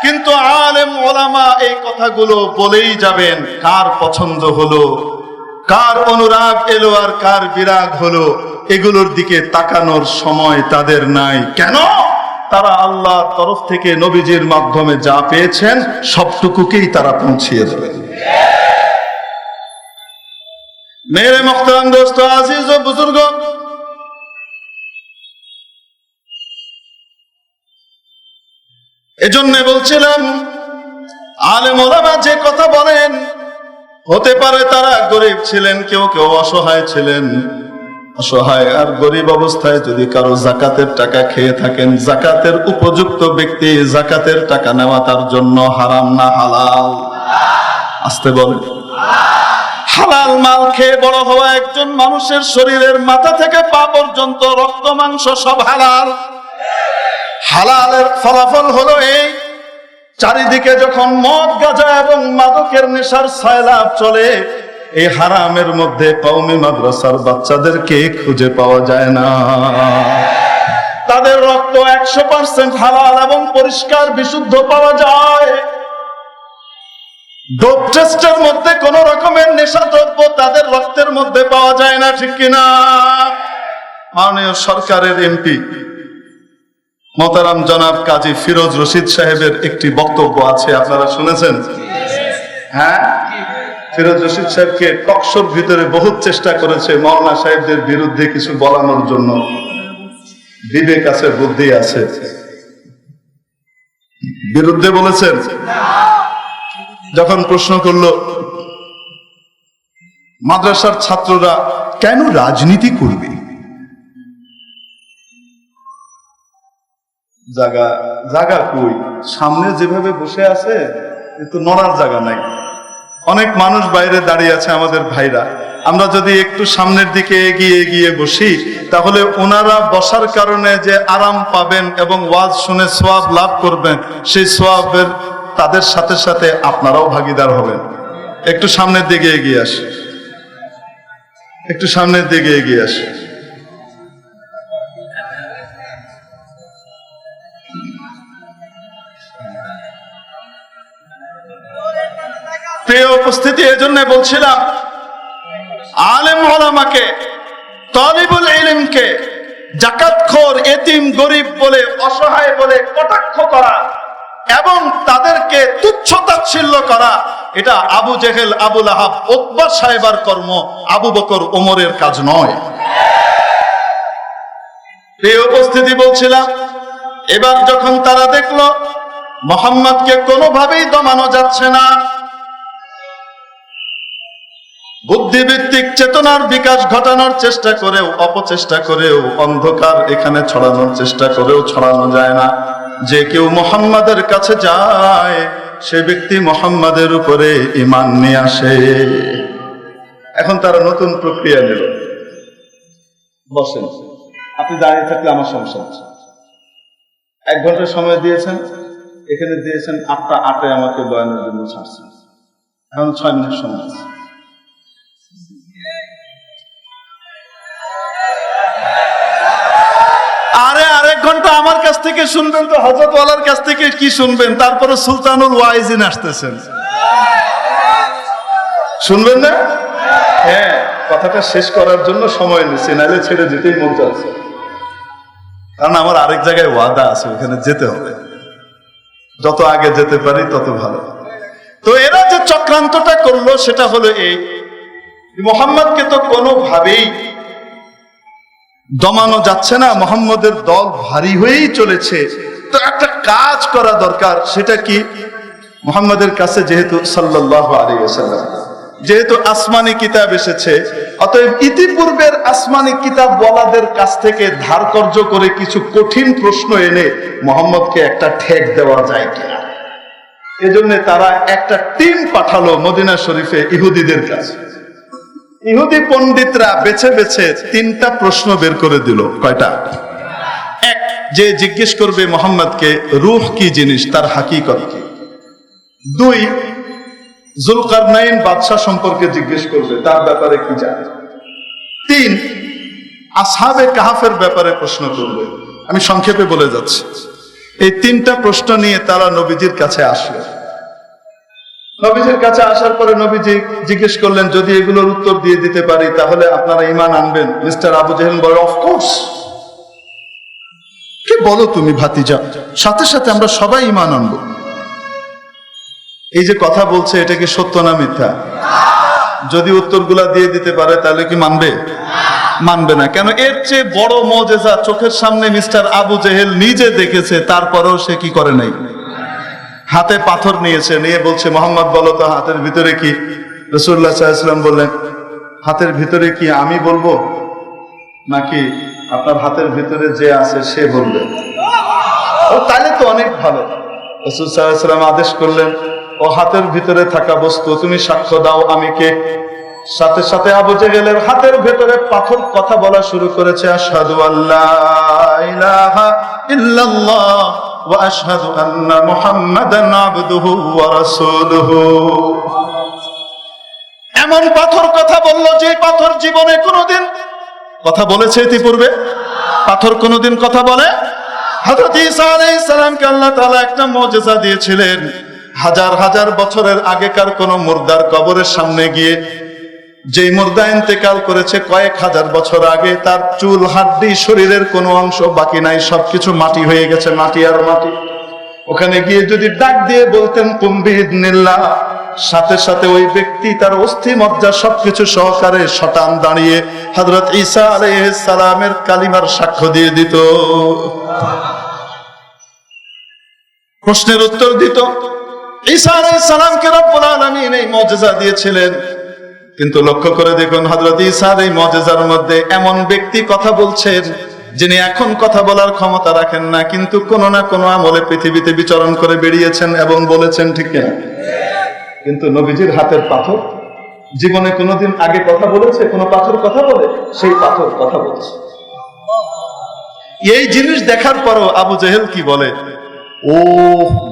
কিন্তু আলেম ওলামা এই কথাগুলো বলেই যাবেন। কার পছন্দ হলো, কার অনুরাগ এলো আর কার বিরাগ হলো, এগুলোর দিকে তাকানোর সময় তাদের নাই। কেন? তারা আল্লাহর তরফ থেকে নবীজির মাধ্যমে যা পেয়েছেন সবটুকুকেই তারা পৌঁছিয়ে দেবেন। মেরে মুহতারাম দোস্ত, আজিজ ও বুজুর্গ, এজন্য বলছিলাম আলেম ওলামা যে কথা বলেন, হতে পারে তারা গরিব ছিলেন, কেউ কেউ অসহায় ছিলেন। অসহায় আর গরিব অবস্থায় যদি কারো জাকাতের টাকা খেয়ে থাকেন, জাকাতের উপযুক্ত ব্যক্তি জাকাতের টাকা নেওয়া তার জন্য হারাম না হালাল? আসতে বলে। হালাল মাল খেয়ে বড় হওয়া একজন মানুষের শরীরের মাথা থেকে পা পর্যন্ত রক্ত মাংস সব হালাল। হালালের ফলাফল হলো এই, চারিদিকে যখন মদ গাঁজা এবং মাদকের নেশার সয়লাব চলে, এই হারামের মধ্যে কওমি মাদ্রাসার বাচ্চাদেরকে খুঁজে পাওয়া যায় না। তাদের রক্ত 100% হালাল এবং পরিষ্কার বিশুদ্ধ পাওয়া যায়। ডোপ টেস্টের মধ্যে কোন রকমের নেশা দ্রব্য তাদের রক্তের মধ্যে পাওয়া যায় না, ঠিক কিনা? মাননীয় সরকারের এমপি মোহতারাম জনাব কাজী ফিরোজ রশিদ সাহেবের একটি বক্তব্য আছে, আপনারা শুনেছেন? হ্যাঁ, ফিরোজ রশিদ সাহেবকে টকশোর ভিতরে বহুত চেষ্টা করেছে মাওলানা সাহেবদের বিরুদ্ধে কিছু বলানোর জন্য। বিবেক আছে, বুদ্ধি আছে, বিরুদ্ধে বলেছেন। যখন প্রশ্ন করলো মাদ্রাসার ছাত্ররা কেন রাজনীতি করবে, জায়গা জায়গা কই, সামনে যেভাবে বসে আছে কিন্তু নড়ার জায়গা নাই। অনেক মানুষ বাইরে দাঁড়িয়ে আছে আমাদের ভাইরা, আমরা যদি একটু সামনের দিকে এগিয়ে এগিয়ে বসি তাহলে ওনারা বসার কারণে যে আরাম পাবেন এবং ওয়াজ শুনে সওয়াব লাভ করবেন, সেই সওয়াবের তাদের সাথে সাথে আপনারাও ভাগীদার হবেন। একটু সামনের দিকে এগিয়ে আসি, একটু সামনের দিকে এগিয়ে আসি। প্রিয় উপস্থিতি, এজন্য বলছিলাম আলেম ওলামাকে, তালিবুল ইলমকে যাকাতখোর, এতিম, গরিব বলে, অসহায় বলে কটাক্ষ করা এবং তাদেরকে তুচ্ছ তাচ্ছিল্য করা, এটা আবু জেহেল, আবু লাহাব, উতবা সাহেবার কর্ম, আবু বকর, ওমরের কাজ নয়। প্রিয় উপস্থিতি, বলছিলাম এবার যখন তারা দেখলো মুহাম্মদকে কোনোভাবেই দমানো যাচ্ছে না, বুদ্ধিভিত্তিক চেতনার বিকাশ ঘটানোর চেষ্টা করেও, অপচেষ্টা করেও, অন্ধকার এখানে ছড়ানোর চেষ্টা করেও ছড়ানো যায় না। যে কেউ মুহাম্মাদের কাছে যায় সে ব্যক্তি মুহাম্মাদের উপরে ঈমান নিয়ে আসে। এখন তারা নতুন প্রক্রিয়া নিল। বসেন, আপনি দাঁড়িয়ে থাকলে আমার সমস্যা হচ্ছে। 1 ঘন্টা সময় দিয়েছেন, এখানে দিয়েছেন 8টা 8-এ আমাকে বয়ানের জন্য ছাড়ছেন, এখন 6 মিনিট সময় আছে। আরে 1 ঘন্টা আমার কাছ থেকে শুনবেন তো হযরত ওয়ালার কাছ থেকে কি শুনবেন? তারপরে সুলতানুল ওয়াইজিন আসতেছেন, শুনবেন না? হ্যাঁ, কথাটা শেষ করার জন্য সময় নিচ্ছে, নাহলে ছেড়ে যেতেই মন চাচ্ছে। কারণ আমার আরেক জায়গায় ওয়াদা আছে, ওখানে যেতে হবে। যত আগে যেতে পারি তত ভালো। তো এরা যে চক্রান্তটা করলো সেটা হলো এই, মুহাম্মদকে তো কোনোভাবেই দমানো যাচ্ছে না, মুহাম্মদের দল ভারী হয়েই চলেছে। তো একটা কাজ করা দরকার, সেটা কি? মুহাম্মদের কাছে যেহেতু সাল্লাল্লাহু আলাইহি ওয়াসাল্লাম, যেহেতু আসমানি কিতাব এসেছে, অতএব ইতিপূর্বের আসমানি কিতাব ওয়ালাদের কাছ থেকে ধার কর্জ করে কিছু কঠিন প্রশ্ন এনে মুহাম্মদকে একটা ঠেক দেওয়া যায় কিনা, এজন্য তারা একটা টিম পাঠালো মদিনা শরীফে ইহুদিদের কাছে। ইহুদি পণ্ডিতরা বেছে বেছে 3টা প্রশ্ন বের করে দিল। কয়টা? এক, যে জিজ্ঞেস করবে মোহাম্মদকে রূহ কি জিনিস, তার হাকিকত কি। 2, জুলকারনাইন বাদশা সম্পর্কে জিজ্ঞেস করবে, তার ব্যাপারে কি জানে। 3, আসহাবে কাহাফের ব্যাপারে প্রশ্ন করবে। আমি সংক্ষেপে বলে যাচ্ছি। এই 3টা প্রশ্ন নিয়ে তারা নবীজির কাছে আসলো। নবীজির কাছে আসার পরে নবীজি জিজ্ঞেস করলেন, যদি এগুলোর উত্তর দিয়ে দিতে পারি তাহলে আপনারা ঈমান আনবেন? মিস্টার আবু জেহেল বলে, অফকোর্স। কি বলো তুমি ভাতিজা, সাথে সাথে আমরা সবাই ঈমান আনবো। এই যে কথা বলছে, এটা কি সত্য না মিথ্যা? যদি উত্তরগুলা দিয়ে দিতে পারে তাহলে কি মানবে? মানবে না। কেন? এর চেয়ে বড় মুজিজা চোখের সামনে মিস্টার আবু জেহেল নিজে দেখেছে, তারপরেও সে কি করে নাই? হাতে পাথর নিয়েছে, নিয়ে বলছে, মোহাম্মদ বলো তো হাতের ভিতরে কি? রাসূলুল্লাহ সাল্লাল্লাহু আলাইহি ওয়াসাল্লাম বললেন, হাতের ভিতরে কি আমি বলবো নাকি আপনার হাতের ভিতরে যে আছে সে বলবে? ও তাহলে তো অনেক ভালো। রাসূল সাল্লাল্লাহু আলাইহি ওয়াসাল্লাম আদেশ করলেন, ও হাতের ভিতরে থাকা বস্তু, তুমি সাক্ষ্য দাও আমি কে। সাথে সাথে আবু জেহেলের হাতের ভেতরে পাথর কথা বলা শুরু করেছে, আশহাদু আল্লা ইলাহা ইল্লাল্লাহ ওয়া আশহাদু আন্না মুহাম্মাদান আবদুহু ওয়া রাসূলুহু। এমন পাথর কথা বলল যে পাথর জীবনে কোনোদিন কথা বলেছে ইতিপূর্বে? পাথর কোনোদিন কথা বলে? হযরত ঈসা আলাইহিস সালামকে আল্লাহ তাআলা একটা মুজিজা দিয়েছিলেন। হাজার হাজার বছরের আগেকার কোন মুর্দার কবরের সামনে গিয়ে, যে মুর্দা ইন্তেকাল করেছে কয়েক হাজার বছর আগে, তার চুল হাড্ডি শরীরের কোনো অংশ বাকি নাই, সবকিছু মাটি হয়ে গেছে, মাটি আর মাটি। ওখানে গিয়ে যদি ডাক দিয়ে বলতেন কুম বিইذনিল্লাহ, সাথে সাথে ওই ব্যক্তি তার অস্থি মজ্জা সবকিছু সহকারে শটান দাঁড়িয়ে হযরত ঈসা আলাইহিস সালামের কালিমার সাক্ষ্য দিয়ে দিত, প্রশ্নের উত্তর দিত। ঈসা আলাইহিস সালামকে রব্বুল আলামিন এই মুজিজা দিয়েছিলেন। কিন্তু লক্ষ্য করে দেখুন, হযরত ঈসার এই মুজিজার মধ্যে এমন ব্যক্তি কথা বলছেন যিনি এখন কথা বলার ক্ষমতা রাখেন না, কিন্তু কোনো না কোনো আমলে পৃথিবীতে বিচরণ করে বেরিয়েছেন এবং বলেছেন, ঠিক কিনা? কিন্তু নবীজির হাতের পাথর জীবনে কোনোদিন আগে কথা বলেছে? কোনো পাথর কথা বলে? সেই পাথর কথা বলছে। এই জিনিস দেখার পরও আবু জেহেল কি বলে, ও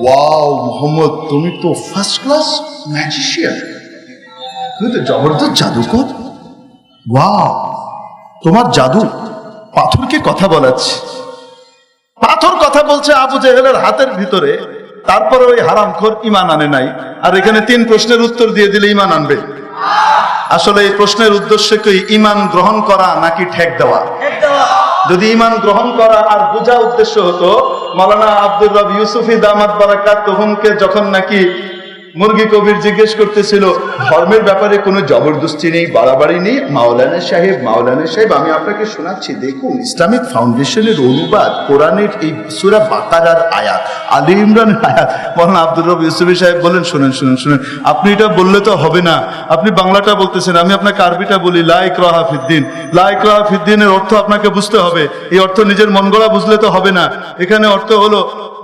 ওয়াও মোহাম্মদ, তুমি তো ফার্স্ট ক্লাস ম্যাজিশিয়ান, তুমি তো জবরদস্ত জাদুকর। ওয়াও, তোমার জাদু পাথরকে কথা বলাচ্ছে। পাথর কথা বলছে আবু জেহেলের হাতের ভিতরে, তারপরে ওই হারামখোর ঈমান আনে নাই। আর এখানে 3 প্রশ্নের উত্তর দিয়ে দিলে ঈমান আনবে? আসলে এই প্রশ্নের উদ্দেশ্য কি ঈমান গ্রহণ করা নাকি ঠেক দেওয়া? যদি ঈমান গ্রহণ করা আর বোঝা উদ্দেশ্য হতো, মাওলানা আব্দুর রব ইউসুফি দামাত বারাকাতুহুমকে যখন নাকি মুরগি কবির জিজ্ঞেস করতেছিল, ধর্মের ব্যাপারে কোনো জবরদস্তি নেই, বাড়াবাড়ি নেই, মাওলানা সাহেব আমি আপনাকে শোনাচ্ছি, দেখুন ইসলামিক ফাউন্ডেশনের অনুবাদ কোরআনের এই সূরা বাকারার আয়াত, আলী ইমরানের আয়াত। মাওলানা আব্দুর রব ইউসুফি সাহেব বলেন, শুনেন, আপনি এটা বললে তো হবে না, আপনি বাংলাটা বলতেছেন, আমি আপনাকে আরবিটা বলি। লা ইকরাহা ফিদ্দিন, লা ইকরাহা ফিদ্দিনের অর্থ আপনাকে বুঝতে হবে। এই অর্থ নিজের মন গড়া বুঝলে তো হবে না। এখানে অর্থ হলো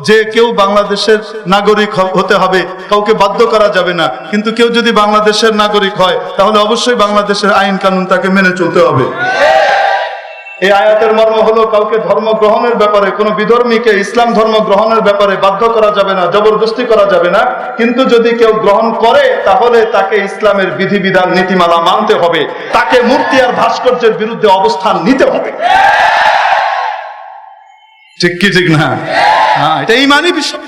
যে কেউ বাংলাদেশের নাগরিক হতে হবে, কাউকে বাধ্য করা যাবে না। কিন্তু কেউ যদি বাংলাদেশের নাগরিক হয় তাহলে অবশ্যই বাংলাদেশের আইন কানুন তাকে মেনে চলতে হবে। এই আয়াতের মর্ম হলো, কাউকে ধর্ম গ্রহণের ব্যাপারে, কোনো বিধর্মীকে ইসলাম ধর্ম গ্রহণের ব্যাপারে বাধ্য করা যাবে না, জবরদস্তি করা যাবে না। কিন্তু যদি কেউ গ্রহণ করে তাহলে তাকে ইসলামের বিধিবিধান নীতিমালা মানতে হবে, তাকে মূর্তি আর ভাস্কর্যের বিরুদ্ধে অবস্থান নিতে হবে। ঠিক কি ঠিক না? হ্যাঁ, এটা ঈমানি বিষয়।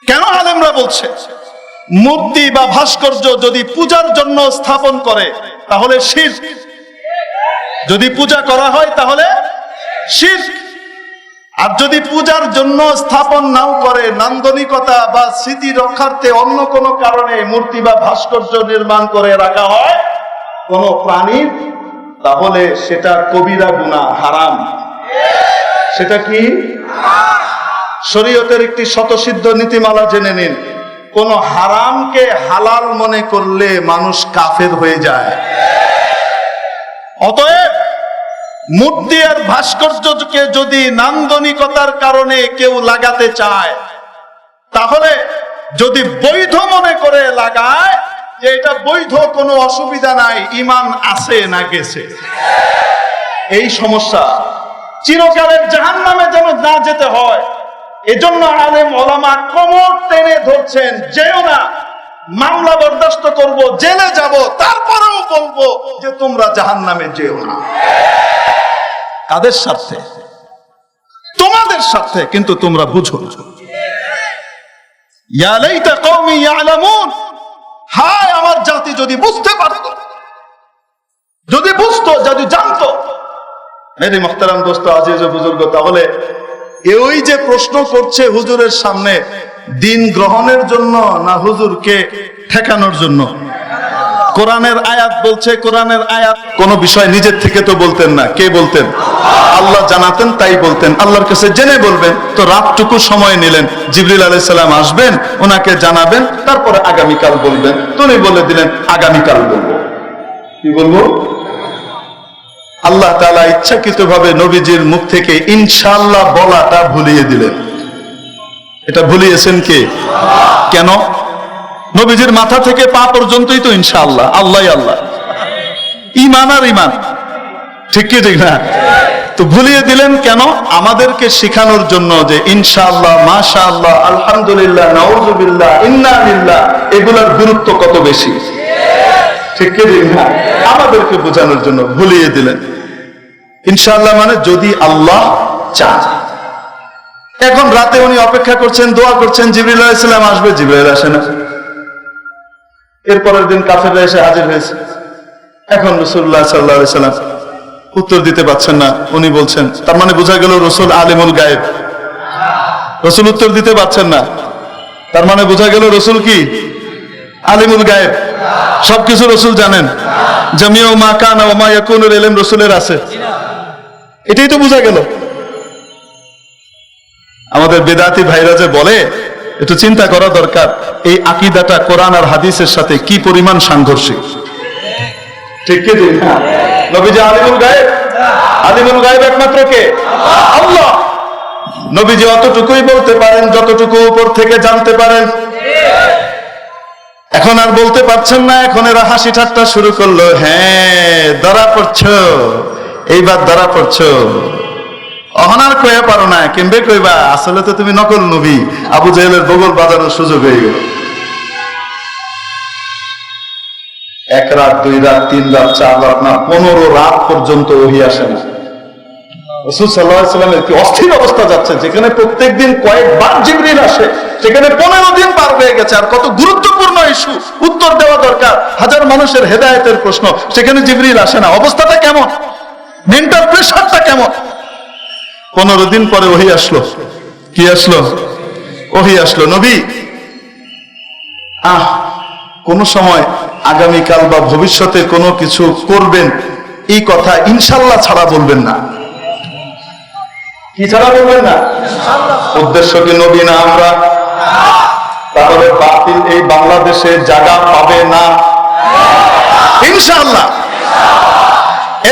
কেন আলেমরা বলছে মূর্তি বা ভাস্কর্য যদি পূজার জন্য স্থাপন করে তাহলে শিরক, যদি পূজা করা হয় তাহলে শিরক, আর যদি পূজার জন্য স্থাপন নাও করে, নান্দনিকতা বা স্মৃতি রক্ষার্থে অন্য কোনো কারণে মূর্তি বা ভাস্কর্য নির্মাণ করে রাখা হয় কোন প্রাণীর, তাহলে সেটা কবিরা গুনাহ, হারাম। সেটা কি? শরীয়তের একটি স্বতঃসিদ্ধ নীতিমালা জেনে নিন, কোন হারামকে হালাল মনে করলে মানুষ কাফের হয়ে যায়। অতএব মূর্তি আর ভাস্কর্যকে যদি নান্দনিকতার কারণে কেউ লাগাতে চায় তাহলে যদি বৈধ মনে করে লাগায় যে এটা বৈধ, কোনো অসুবিধা নাই, ঈমান আছে না গেছে, এই সমস্যা। চিরকালের জাহান্নামে যেন না যেতে হয়, এজন্য আলেম ওলামা কোমর টেনে ধরছেন, যেও না, মামলা বরদাস্ত করব, জেলে যাব, তারপরেও বলবো যে তোমরা জাহান্নামে যেও না। কাদের সাথে? তোমাদের সাথে, কিন্তু তোমরা বুঝো না। ইয়া লাইতা কওমি ইয়ালামুন, হায় আমার জাতি যদি বুঝতে পারতো, যদি বুঝতো, যদি জানতো। মেরে মুহতারাম দোস্ত, আজিজ ও বুজুর্গ, তাহলে ওই যে প্রশ্ন করছে হুজুরের সামনে, দিন গ্রহণের জন্য না হুজুরকে ঠেকানোর জন্য? কোরআনের আয়াত বলছে, কোরআনের আয়াত কোন বিষয় নিজের থেকে তো বলতেন না। কে বলতেন? আল্লাহ জানাতেন, তাই বলতেন। আল্লাহর কাছে জেনে বলবেন, তো রাতটুকু সময় নিলেন, জিবরিল আলাইহিস সালাম আসবেন, ওনাকে জানাবেন, তারপরে আগামীকাল বলবেন। তো উনি বলে দিলেন আগামীকাল বলবো। কি বলবো? আল্লাহ তাআলা ইচ্ছাকৃতভাবে নবীজির মুখ থেকে ইনশাআল্লাহ বলাটা ভুলিয়ে দিলেন। এটা ভুলিয়েছেন কে? কেন? নবীজির মাথা থেকে পা পর্যন্তই তো ইনশাআল্লাহ, আল্লাহ আল্লাহ, ঈমান আর ঈমান, ঠিক কি ঠিক না? তো ভুলিয়ে দিলেন কেন? আমাদেরকে শেখানোর জন্য যে ইনশাআল্লাহ, মাশাআল্লাহ, আলহামদুলিল্লাহ, নাউযুবিল্লাহ, ইন্না লিল্লাহ, এগুলোর গুরুত্ব কত বেশি, ঠিক কি ঠিক না? আমাদেরকে বোঝানোর জন্য ভুলিয়ে দিলেন। ইনশাআল্লাহ মানে যদি আল্লাহ চান। এখন রাতে উনি অপেক্ষা করছেন, দোয়া করছেন, জিবরিল আলাইহিস সালাম আসবে, জিবরিল আসে না। এরপরের দিন কাফেররা এসে হাজির হয়েছে। এখন রাসূলুল্লাহ সাল্লাল্লাহু আলাইহি সাল্লাম উত্তর দিতে পারছেন না। উনি বলছেন, তার মানে বোঝা গেল রাসূল আলিমুল গায়েব। রাসূল উত্তর দিতে পারছেন না, তার মানে বোঝা গেল রাসূল কি? আলিমুল গায়েব। সবকিছু রাসূল জানেন। জামিউ মা কানা ওয়া মা ইয়াকুনুল ইলম রাসূলের আছে। এটাই তো বোঝা গেল। আমাদের বেদাতি ভাইরা যে বলে, একটু চিন্তা করা দরকার, এই আকীদাটা কোরআন আর হাদিসের সাথে কি পরিমাণ সাংঘর্ষিক, ঠিক কি ঠিক না? নবীজি আলিমুল গায়েব, আলিমুল গায়েব একমাত্র কে? আল্লাহ। নবীজি অতটুকুই বলতে পারেন যতটুকু উপর থেকে জানতে পারেন। এখন আর বলতে পারছেন না। এখন এরা হাসি ঠাট্টা শুরু করলো। হ্যাঁ, ধরা পড়ছো, এইবার ধরা পড়ছো। অহনার কয়ে পারো না, কেমবে কইবা? আসলে তো তুমি নকল নবী। আবু জাহেলের বগল বাজানোর সুযোগ হয়ে গেল। 1 রাত, 2 রাত, 3 রাত, 4 রাত না, 15 রাত পর্যন্ত ওহী আসে না। রাসূল সাল্লাল্লাহু আলাইহি ওয়াসাল্লামের কি অস্থির অবস্থা যাচ্ছে, যেখানে প্রত্যেকদিন কয়েকবার জিবরিল আসে, সেখানে 15 দিন পার হয়ে গেছে। আর কত গুরুত্বপূর্ণ ইস্যু, উত্তর দেওয়া দরকার, হাজার মানুষের হেদায়েতের প্রশ্ন, সেখানে জিবরিল আসে না। অবস্থাটা কেমন? মেন্টাল প্রেশারটা কেমন? 15 দিন পরে ওহী আসলো। কি আসলো? ওহী আসলো। নবী কোন সময় আগামীকাল বা ভবিষ্যতে কোনো কিছু করবেন, এই কথা ইনশাআল্লাহ ছাড়া বলবেন না। কি ছাড়া বলবেন না? উদ্দেশ্য কি নবী না আমরা? তাহলে বাতিল এই বাংলাদেশে জায়গা পাবে না ইনশাআল্লাহ।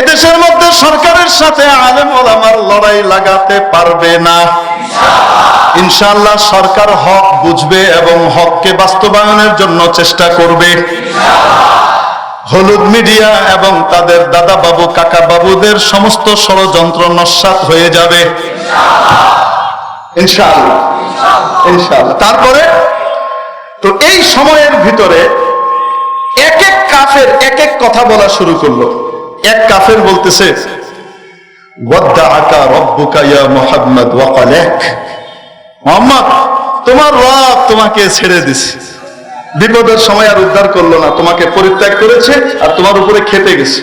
এদেশের মধ্যে সরকারের সাথে আলেম ওলামার লড়াই লাগাতে পারবে না ইনশাআল্লাহ। সরকার হক বুঝবে এবং হককে বাস্তবায়নের জন্য চেষ্টা করবে। হলুদ মিডিয়া এবং তাদের দাদা বাবু কাকা বাবুদের সমস্ত ষড়যন্ত্র নস্যাৎ হয়ে যাবে ইনশাআল্লাহ, ইনশাআল্লাহ। তারপরে তো এই সময়ের ভিতরে এক এক কাফের এক এক কথা বলা শুরু করলো। এক কাফের বলতেছে, ওয়াদ্দাআকা রাব্বুকা ইয়া মুহাম্মদ ওয়া ক্বালাক, মুহাম্মদ তোমার রব তোমাকে ছেড়ে দিছে, বিপদের সময় আর উদ্ধার করলো না, তোমাকে পরিত্যাগ করেছে আর তোমার উপরে খেপে গেছে,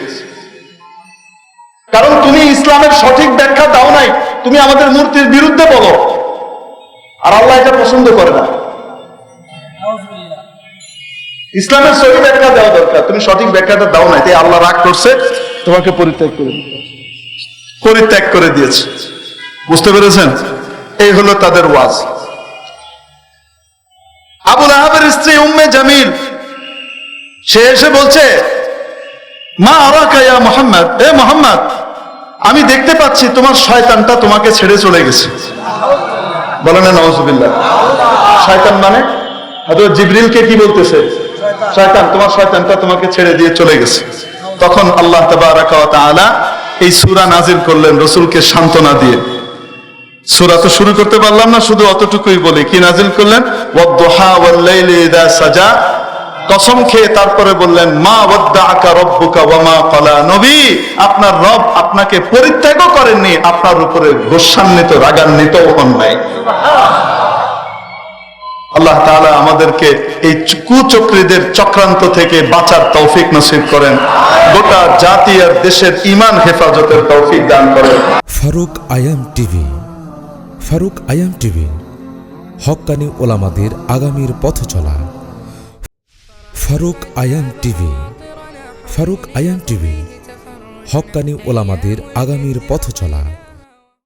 কারণ তুমি ইসলামের সঠিক ব্যাখ্যা দাও নাই। তুমি আমাদের মূর্তির বিরুদ্ধে বলো, আর আল্লাহ এটা পছন্দ করে না। ইসলামের সঠিক ব্যাখ্যা দেওয়া দরকার, তুমি সঠিক ব্যাখ্যাটা দাও নাই, তাই আল্লাহ রাগ করছে, তোমাকে পরিত্যাগ করে দিয়েছে। বুঝতে পেরেছেন? এই হলো তাদের ওয়াজ। আবু লাহাবের স্ত্রী উম্মে জামিল, সে এসে বলছে, মা আরাকা ইয়া মুহাম্মদ, এ মুহাম্মদ, আমি দেখতে পাচ্ছি তোমার শয়তানটা তোমাকে ছেড়ে চলে গেছে। বলেন না নাউজুবিল্লাহ। শয়তান মানে হযরত জিবরিলকে কি বলতেছে? শয়তান, তোমার শয়তানটা তোমাকে ছেড়ে দিয়ে চলে গেছে। তখন আল্লাহ তাবারাকা ওয়া তাআলা এই সূরা নাজিল করলেন রাসূলকে সান্ত্বনা দিয়ে। সূরা তো শুরু করতে পারলাম না, শুধু অতটুকুই বলি। কি নাজিল করলেন? ওয়াদ-দুহা ওয়াল-লাইলি ইযা সাজা, কসম খেয়ে তারপরে বললেন মা ওয়াদ্দাআকা রাব্বুকা ওয়া মা ক্বালা। নবী, আপনার রব আপনাকে পরিত্যাগও করেননি, আপনার উপরে গোসান্বিত রাগান্বিতও হন নাই। আল্লাহ তাআলা আমাদেরকে এই কুচক্রীদের চক্রান্ত থেকে বাঁচার তৌফিক নসিব করেন, গোটা জাতি আর দেশের ঈমান হেফাজতের তৌফিক দান করেন। ফারুক আয়াম টিভি। ফারুক আয়াম টিভি, হক্কানি ওলামাদের আগামীর পথ চলা। ফারুক আয়াম টিভি। ফারুক আয়াম টিভি, হক্কানি ওলামাদের আগামীর পথ চলা।